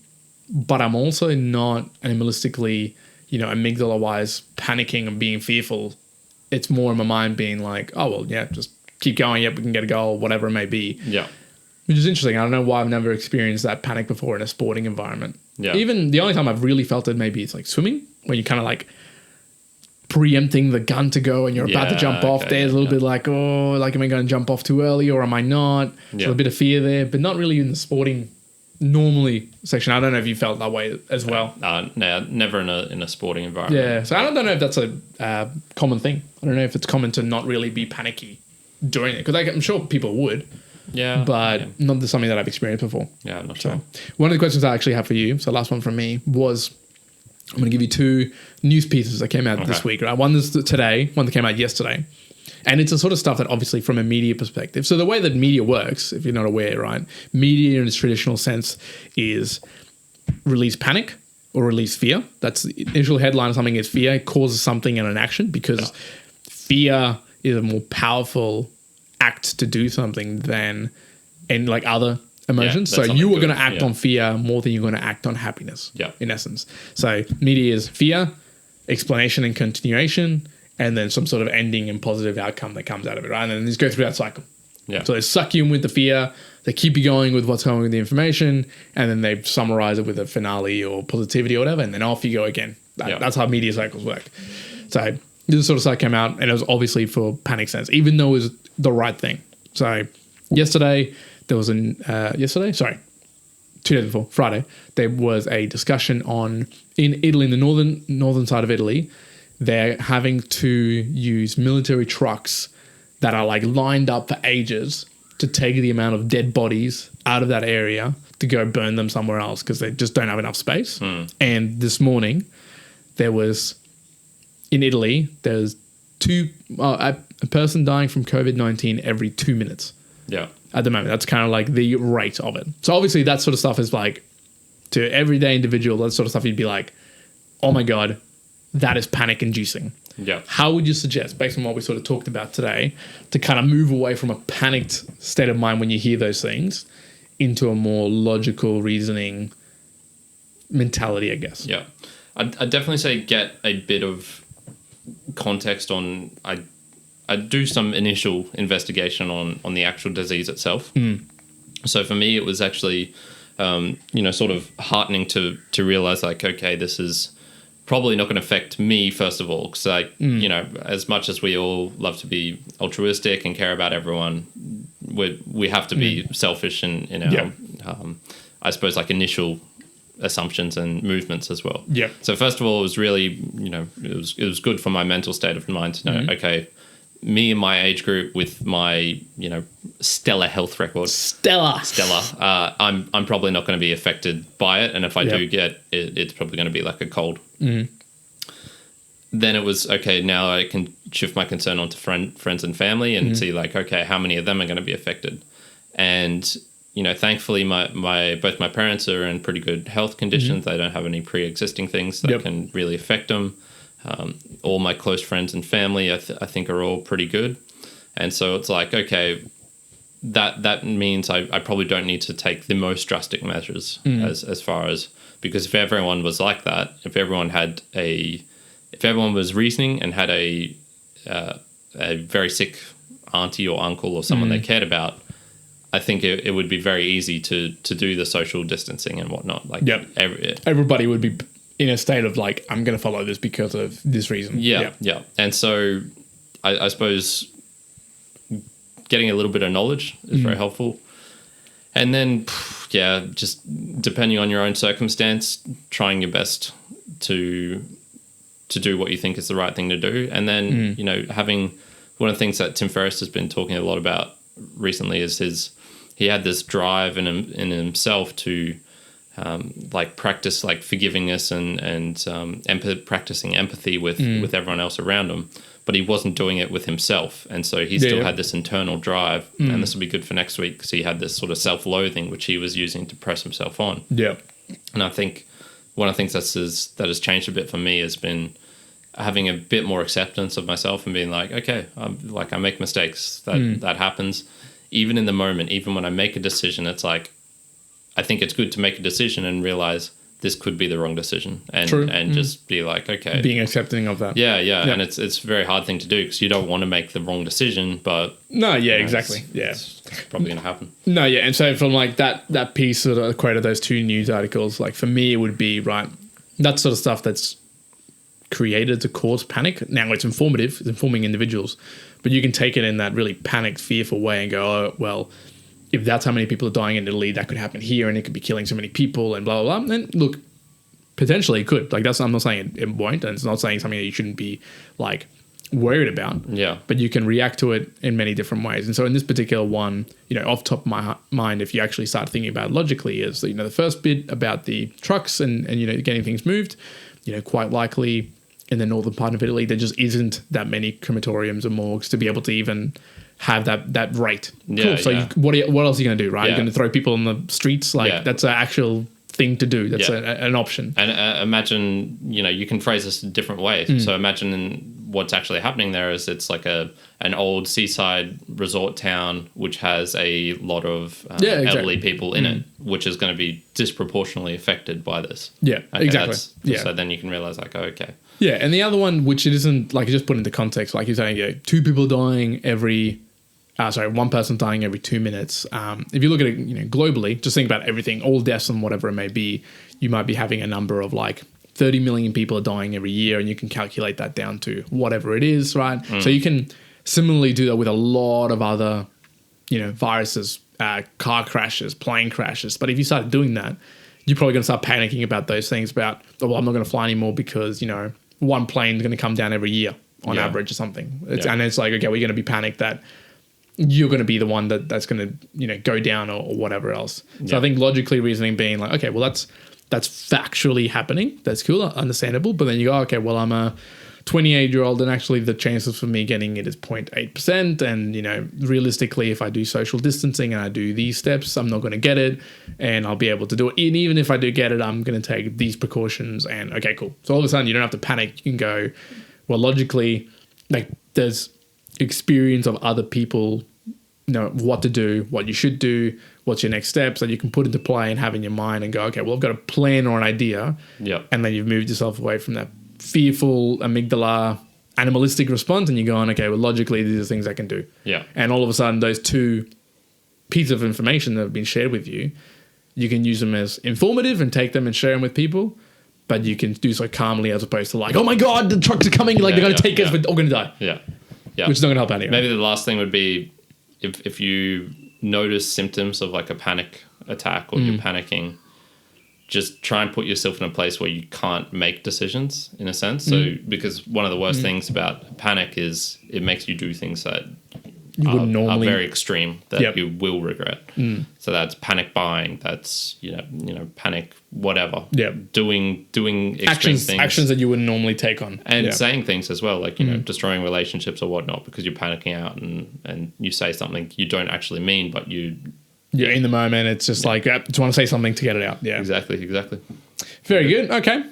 S2: but I'm also not animalistically, you know, amygdala-wise panicking and being fearful. It's more in my mind being like, oh, well, yeah, just keep going. Yep, we can get a goal, whatever it may be. Which is interesting. I don't know why I've never experienced that panic before in a sporting environment. Even the only time I've really felt it, maybe it's like swimming, when you're kind of like preempting the gun to go and you're about to jump off. There's a little bit like, oh, like, am I going to jump off too early, or am I not? So a bit of fear there, but not really in the sporting normally section. I don't know if you felt that way as well.
S1: No, never in a sporting environment.
S2: Yeah, so I don't know if that's a common thing. I don't know if it's common to not really be panicky during it, because I'm sure people would. But not something that I've experienced before.
S1: I'm not sure.
S2: One of the questions I actually have for you, so last one from me, was I'm going to give you 2 news pieces that came out this week. Right? One is today, one that came out yesterday. And it's the sort of stuff that obviously from a media perspective. So the way that media works, if you're not aware, right, media in its traditional sense is release panic or release fear. That's the initial headline of something is fear. It causes something in an action, because fear is a more powerful act to do something than in like other emotions. So you are going to act on fear more than you're going to act on happiness, in essence. So media is fear, explanation and continuation, and then some sort of ending and positive outcome that comes out of it, right? And then just go through that cycle. So they suck you in with the fear, they keep you going with what's going on with the information, and then they summarize it with a finale or positivity or whatever, and then off you go again. That's how media cycles work. So this sort of stuff came out, and it was obviously for panic sense, even though it was the right thing. So yesterday, there was 2 days before, Friday, there was a discussion in Italy, in the northern side of Italy. They're having to use military trucks that are like lined up for ages to take the amount of dead bodies out of that area to go burn them somewhere else, because they just don't have enough space. And this morning, in Italy, there's a person dying from COVID-19 every 2 minutes. At the moment, that's kind of like the rate of it. So obviously that sort of stuff is like, to everyday individual, that sort of stuff, you'd be like, oh my God, that is panic inducing. How would you suggest, based on what we sort of talked about today, to kind of move away from a panicked state of mind when you hear those things into a more logical reasoning mentality, I guess?
S1: I'd definitely say get a bit of context on, I do some initial investigation on the actual disease itself. So for me, it was actually, sort of heartening to realize like, okay, this is probably not going to affect me, first of all, because as much as we all love to be altruistic and care about everyone, we have to be selfish in our, I suppose, like initial assumptions and movements as well.
S2: Yeah.
S1: So first of all, it was really, it was good for my mental state of mind to know, okay, me and my age group with my, stellar health record.
S2: Stellar.
S1: I'm probably not going to be affected by it. And if I do get it, it's probably going to be like a cold. Then it was, okay, now I can shift my concern onto friends and family and see like, okay, how many of them are going to be affected? And, thankfully both my parents are in pretty good health conditions. They don't have any pre-existing things that can really affect them. All my close friends and family, I think are all pretty good. And so it's like, okay, that means I probably don't need to take the most drastic measures as far as, because if everyone was like that, if everyone was reasoning and had a very sick auntie or uncle or someone they cared about, I think it would be very easy to do the social distancing and whatnot. Like,
S2: everybody would be in a state of like, I'm going to follow this because of this reason.
S1: Yeah. And so I suppose getting a little bit of knowledge is very helpful. And then, just depending on your own circumstance, trying your best to do what you think is the right thing to do. And then, having one of the things that Tim Ferriss has been talking a lot about recently is he had this drive in himself to practice like forgivingness and practicing empathy with everyone else around him. But he wasn't doing it with himself. And so he still had this internal drive. And this will be good for next week because he had this sort of self-loathing, which he was using to press himself on.
S2: Yeah.
S1: And I think one of the things that has changed a bit for me has been having a bit more acceptance of myself and being like, okay, I make mistakes. That happens. Even in the moment, even when I make a decision, it's like, I think it's good to make a decision and realize this could be the wrong decision and just be like, okay.
S2: Being accepting of that.
S1: Yeah. And it's a very hard thing to do because you don't want to make the wrong decision, but...
S2: No, exactly.
S1: It's probably going to happen.
S2: No, and so from like that piece that I quoted those two news articles, like for me it would be, right, that sort of stuff that's created to cause panic. Now it's informative, it's informing individuals, but you can take it in that really panicked, fearful way and go, oh, well, if that's how many people are dying in Italy, that could happen here and it could be killing so many people and blah, blah, blah. And look, potentially it could. Like, I'm not saying it won't, and it's not saying something that you shouldn't be, like, worried about.
S1: Yeah.
S2: But you can react to it in many different ways. And so in this particular one, off the top of my mind, if you actually start thinking about it logically, is, the first bit about the trucks and getting things moved, quite likely in the northern part of Italy, there just isn't that many crematoriums or morgues to be able to even have that rate.
S1: Yeah,
S2: cool. So what else are you going to do, right?
S1: Yeah.
S2: You're going to throw people on the streets? Like, that's an actual thing to do. That's an option.
S1: And imagine, you can phrase this a different way. So imagine what's actually happening there is it's like an old seaside resort town which has a lot of elderly people in it, which is going to be disproportionately affected by this.
S2: Yeah,
S1: okay,
S2: exactly.
S1: So then you can realize like, oh, okay.
S2: Yeah, and the other one, which it isn't, like, just put into context, like you're saying, two people dying one person dying every 2 minutes. If you look at it, globally, just think about everything, all deaths and whatever it may be, you might be having a number of like 30 million people are dying every year, and you can calculate that down to whatever it is, right? So you can similarly do that with a lot of other, viruses, car crashes, plane crashes. But if you start doing that, you're probably going to start panicking about those things about, I'm not going to fly anymore because, one plane is going to come down every year on average or something. And it's like, okay, we're going to be panicked that you're going to be the one that's going to, go down or whatever else. So I think logically reasoning being like, okay, well, that's factually happening. That's cool, understandable. But then you go, okay, well, I'm a 28-year-old and actually the chances for me getting it is 0.8%. And, realistically, if I do social distancing and I do these steps, I'm not going to get it and I'll be able to do it. And even if I do get it, I'm going to take these precautions and okay, cool. So all of a sudden you don't have to panic. You can go, well, logically, like there's experience of other people, what to do, what you should do, what's your next steps that you can put into play and have in your mind and go, okay, well, I've got a plan or an idea.
S1: Yeah.
S2: And then you've moved yourself away from that fearful amygdala animalistic response and you're going, okay, well, logically, these are things I can do.
S1: Yeah.
S2: And all of a sudden, those two pieces of information that have been shared with you, you can use them as informative and take them and share them with people, but you can do so calmly as opposed to like, oh my God, the trucks are coming, like they're going to take us, we're all going to die.
S1: Yeah. Yeah.
S2: Which is not going to help anyway.
S1: Maybe the last thing would be if you notice symptoms of like a panic attack or you're panicking, just try and put yourself in a place where you can't make decisions in a sense. So because one of the worst things about panic is it makes you do things that are very extreme that you will regret. So that's panic buying. That's panic whatever. Doing extreme things,
S2: actions that you wouldn't normally take on,
S1: and saying things as well, like destroying relationships or whatnot because you're panicking out and you say something you don't actually mean, but you're
S2: in the moment. It's just like just want to say something to get it out. Yeah,
S1: exactly.
S2: Very good. Okay,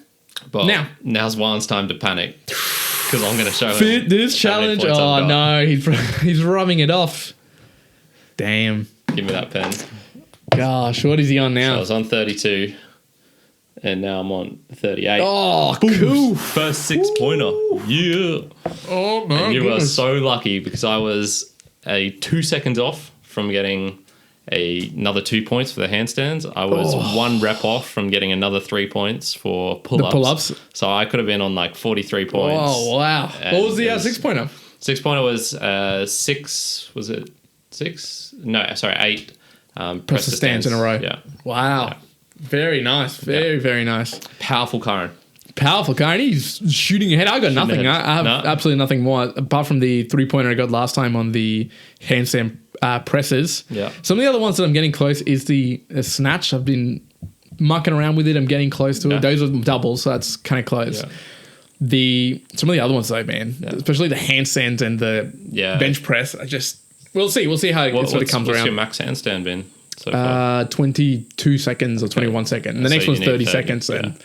S1: but now's Juan's time to panic. Because I'm going to show him
S2: this challenge. Oh no, he's rubbing it off. Damn.
S1: Give me that pen.
S2: Gosh, what is he on now?
S1: So I was on 32, and now I'm on 38.
S2: Oh, cool.
S1: First 6-pointer. Yeah.
S2: Oh my
S1: And you
S2: goodness.
S1: were so lucky because I was 2 seconds off from getting another 2 points for the handstands. I was 1 rep off from getting another 3 points for pull-ups.
S2: The pull-ups.
S1: So I could have been on like 43 points.
S2: Oh, wow. What was the 6-pointer?
S1: 6-pointer was 6, was it 6? No, sorry, 8. Press
S2: the stands in a row.
S1: Yeah.
S2: Wow. Yeah. Very nice. Very nice.
S1: Powerful Kyrin.
S2: He's shooting ahead. I got nothing. I have absolutely nothing more apart from the 3-pointer I got last time on the handstand presses.
S1: Yeah.
S2: Some of the other ones that I'm getting close is the snatch. I've been mucking around with it. I'm getting close to it. Those are doubles, so that's kind of close. Yeah. Some of the other ones though, man, especially the handstands and the bench press. We'll see how it sort of comes around.
S1: What's your max handstand been so far?
S2: 22 seconds or 21 seconds. And the next one's 30 seconds. And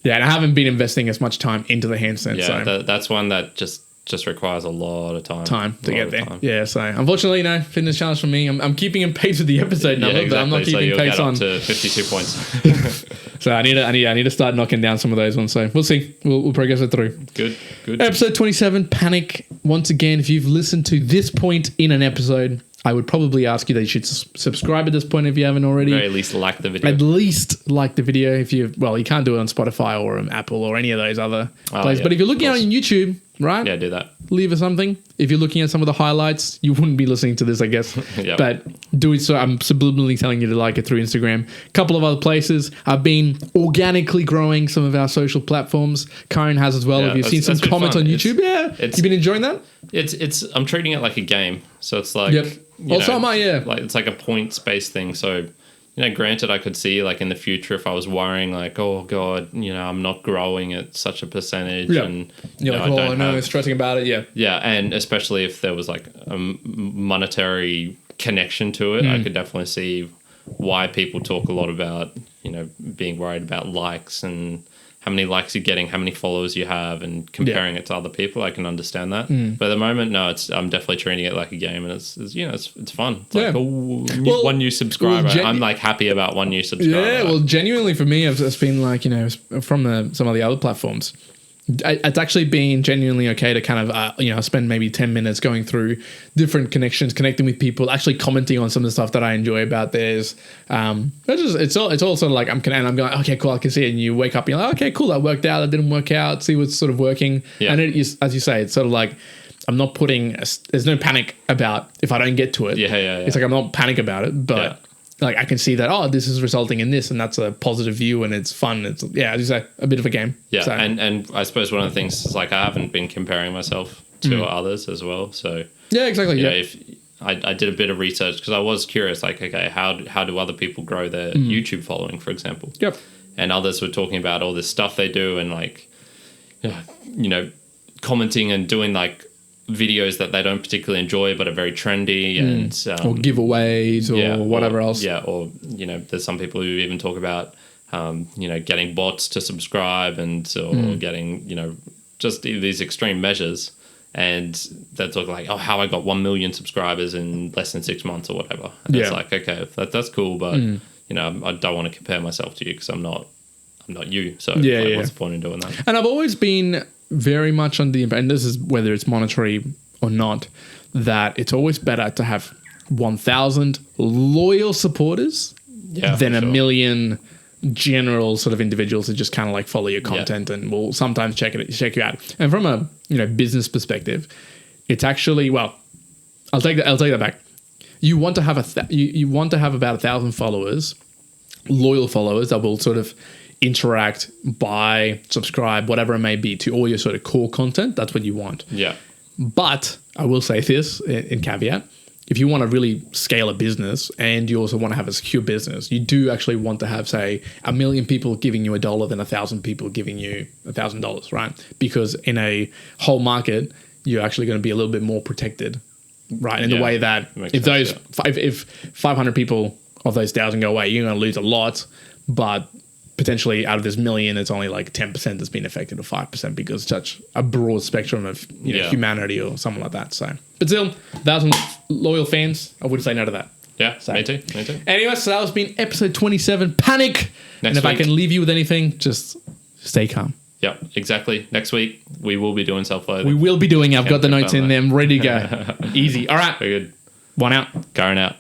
S2: and I haven't been investing as much time into the handstand.
S1: Yeah,
S2: so.
S1: That's one that just requires a lot of time.
S2: To get there. Yeah, so unfortunately, no fitness challenge for me. I'm keeping in pace with the episode number, but I'm not keeping pace on
S1: to 52 points.
S2: So I need to start knocking down some of those ones. So we'll see. We'll progress it through.
S1: Good.
S2: Episode 27, Panic. Once again, if you've listened to this point in an episode, I would probably ask you that you should subscribe at this point if you haven't already.
S1: Or at least like the video.
S2: At least like the video. You can't do it on Spotify or Apple or any of those other places. But if you're looking on YouTube, right?
S1: Yeah, do that.
S2: Leave us something. If you're looking at some of the highlights, you wouldn't be listening to this, I guess. But do it. So I'm subliminally telling you to like it through Instagram. A couple of other places. I've been organically growing some of our social platforms. Kyrin has as well. If you've seen some comments on YouTube, you've been enjoying that?
S1: I'm treating it like a game. So it's like,
S2: so am I,
S1: like it's like a points-based thing. So, granted, I could see like in the future if I was worrying like, oh God, I'm not growing at such a percentage, and
S2: I know, stressing about it,
S1: yeah, and especially if there was like a monetary connection to it, I could definitely see why people talk a lot about being worried about likes and how many likes you're getting, how many followers you have, and comparing it to other people. I can understand that. But at the moment, no, I'm definitely treating it like a game, and it's fun. It's like, one new subscriber. I'm like happy about one new subscriber.
S2: Yeah, well, genuinely for me, it's been like, from some of the other platforms, it's actually been genuinely okay to kind of, spend maybe 10 minutes going through different connections, connecting with people, actually commenting on some of the stuff that I enjoy about theirs. It's all sort of like I'm going, okay, cool, I can see it. And you wake up and you're like, okay, cool, that worked out, that didn't work out, see what's sort of working. Yeah. And it is, as you say, it's sort of like, I'm not there's no panic about if I don't get to it.
S1: Yeah.
S2: It's like I'm not panic about it, but like I can see that, this is resulting in this, and that's a positive view, and it's fun. It's as you say, a bit of a game.
S1: Yeah, so. and I suppose one of the things is like I haven't been comparing myself to others as well. So
S2: yeah, exactly. Yeah,
S1: if I did a bit of research because I was curious, like, okay, how do other people grow their YouTube following, for example?
S2: Yep.
S1: And others were talking about all this stuff they do, and like, commenting and doing like videos that they don't particularly enjoy but are very trendy, and
S2: or giveaways or whatever else.
S1: Yeah, or there's some people who even talk about getting bots to subscribe or getting just these extreme measures, and they talk like, how I got 1 million subscribers in less than 6 months or whatever. And it's like, okay, that's cool, but I don't want to compare myself to you because I'm not you. So what's the point in doing that?
S2: And I've always been very much on and this is whether it's monetary or not, that it's always better to have 1,000 loyal supporters than a million general sort of individuals who just kind of like follow your content and will sometimes check you out. And from a business perspective, it's actually, I'll take that back. You want to have you want to have about 1,000 followers loyal followers that will sort of interact, buy, subscribe, whatever it may be, to all your sort of core content. That's what you want.
S1: Yeah.
S2: But I will say this in caveat. If you want to really scale a business and you also want to have a secure business, you do actually want to have, say, 1 million people giving you $1 than 1,000 people giving you $1,000, right? Because in a whole market, you're actually going to be a little bit more protected, right? In the way that if 500 people of those 1,000 go away, you're going to lose a lot, but potentially out of this million, it's only like 10% that's been affected or 5% because it's such a broad spectrum of humanity or something like that. So, but still, 1,000 loyal fans, I wouldn't say no to that.
S1: Yeah,
S2: so,
S1: me too.
S2: Anyway, so that has been episode 27, Panic. And if I can leave you with anything, just stay calm.
S1: Yep, exactly. Next week, we will be doing self-loathing.
S2: We will be doing. I've got the notes in them, ready to go. Easy. All right.
S1: Very good.
S2: One out.
S1: Kyrin out.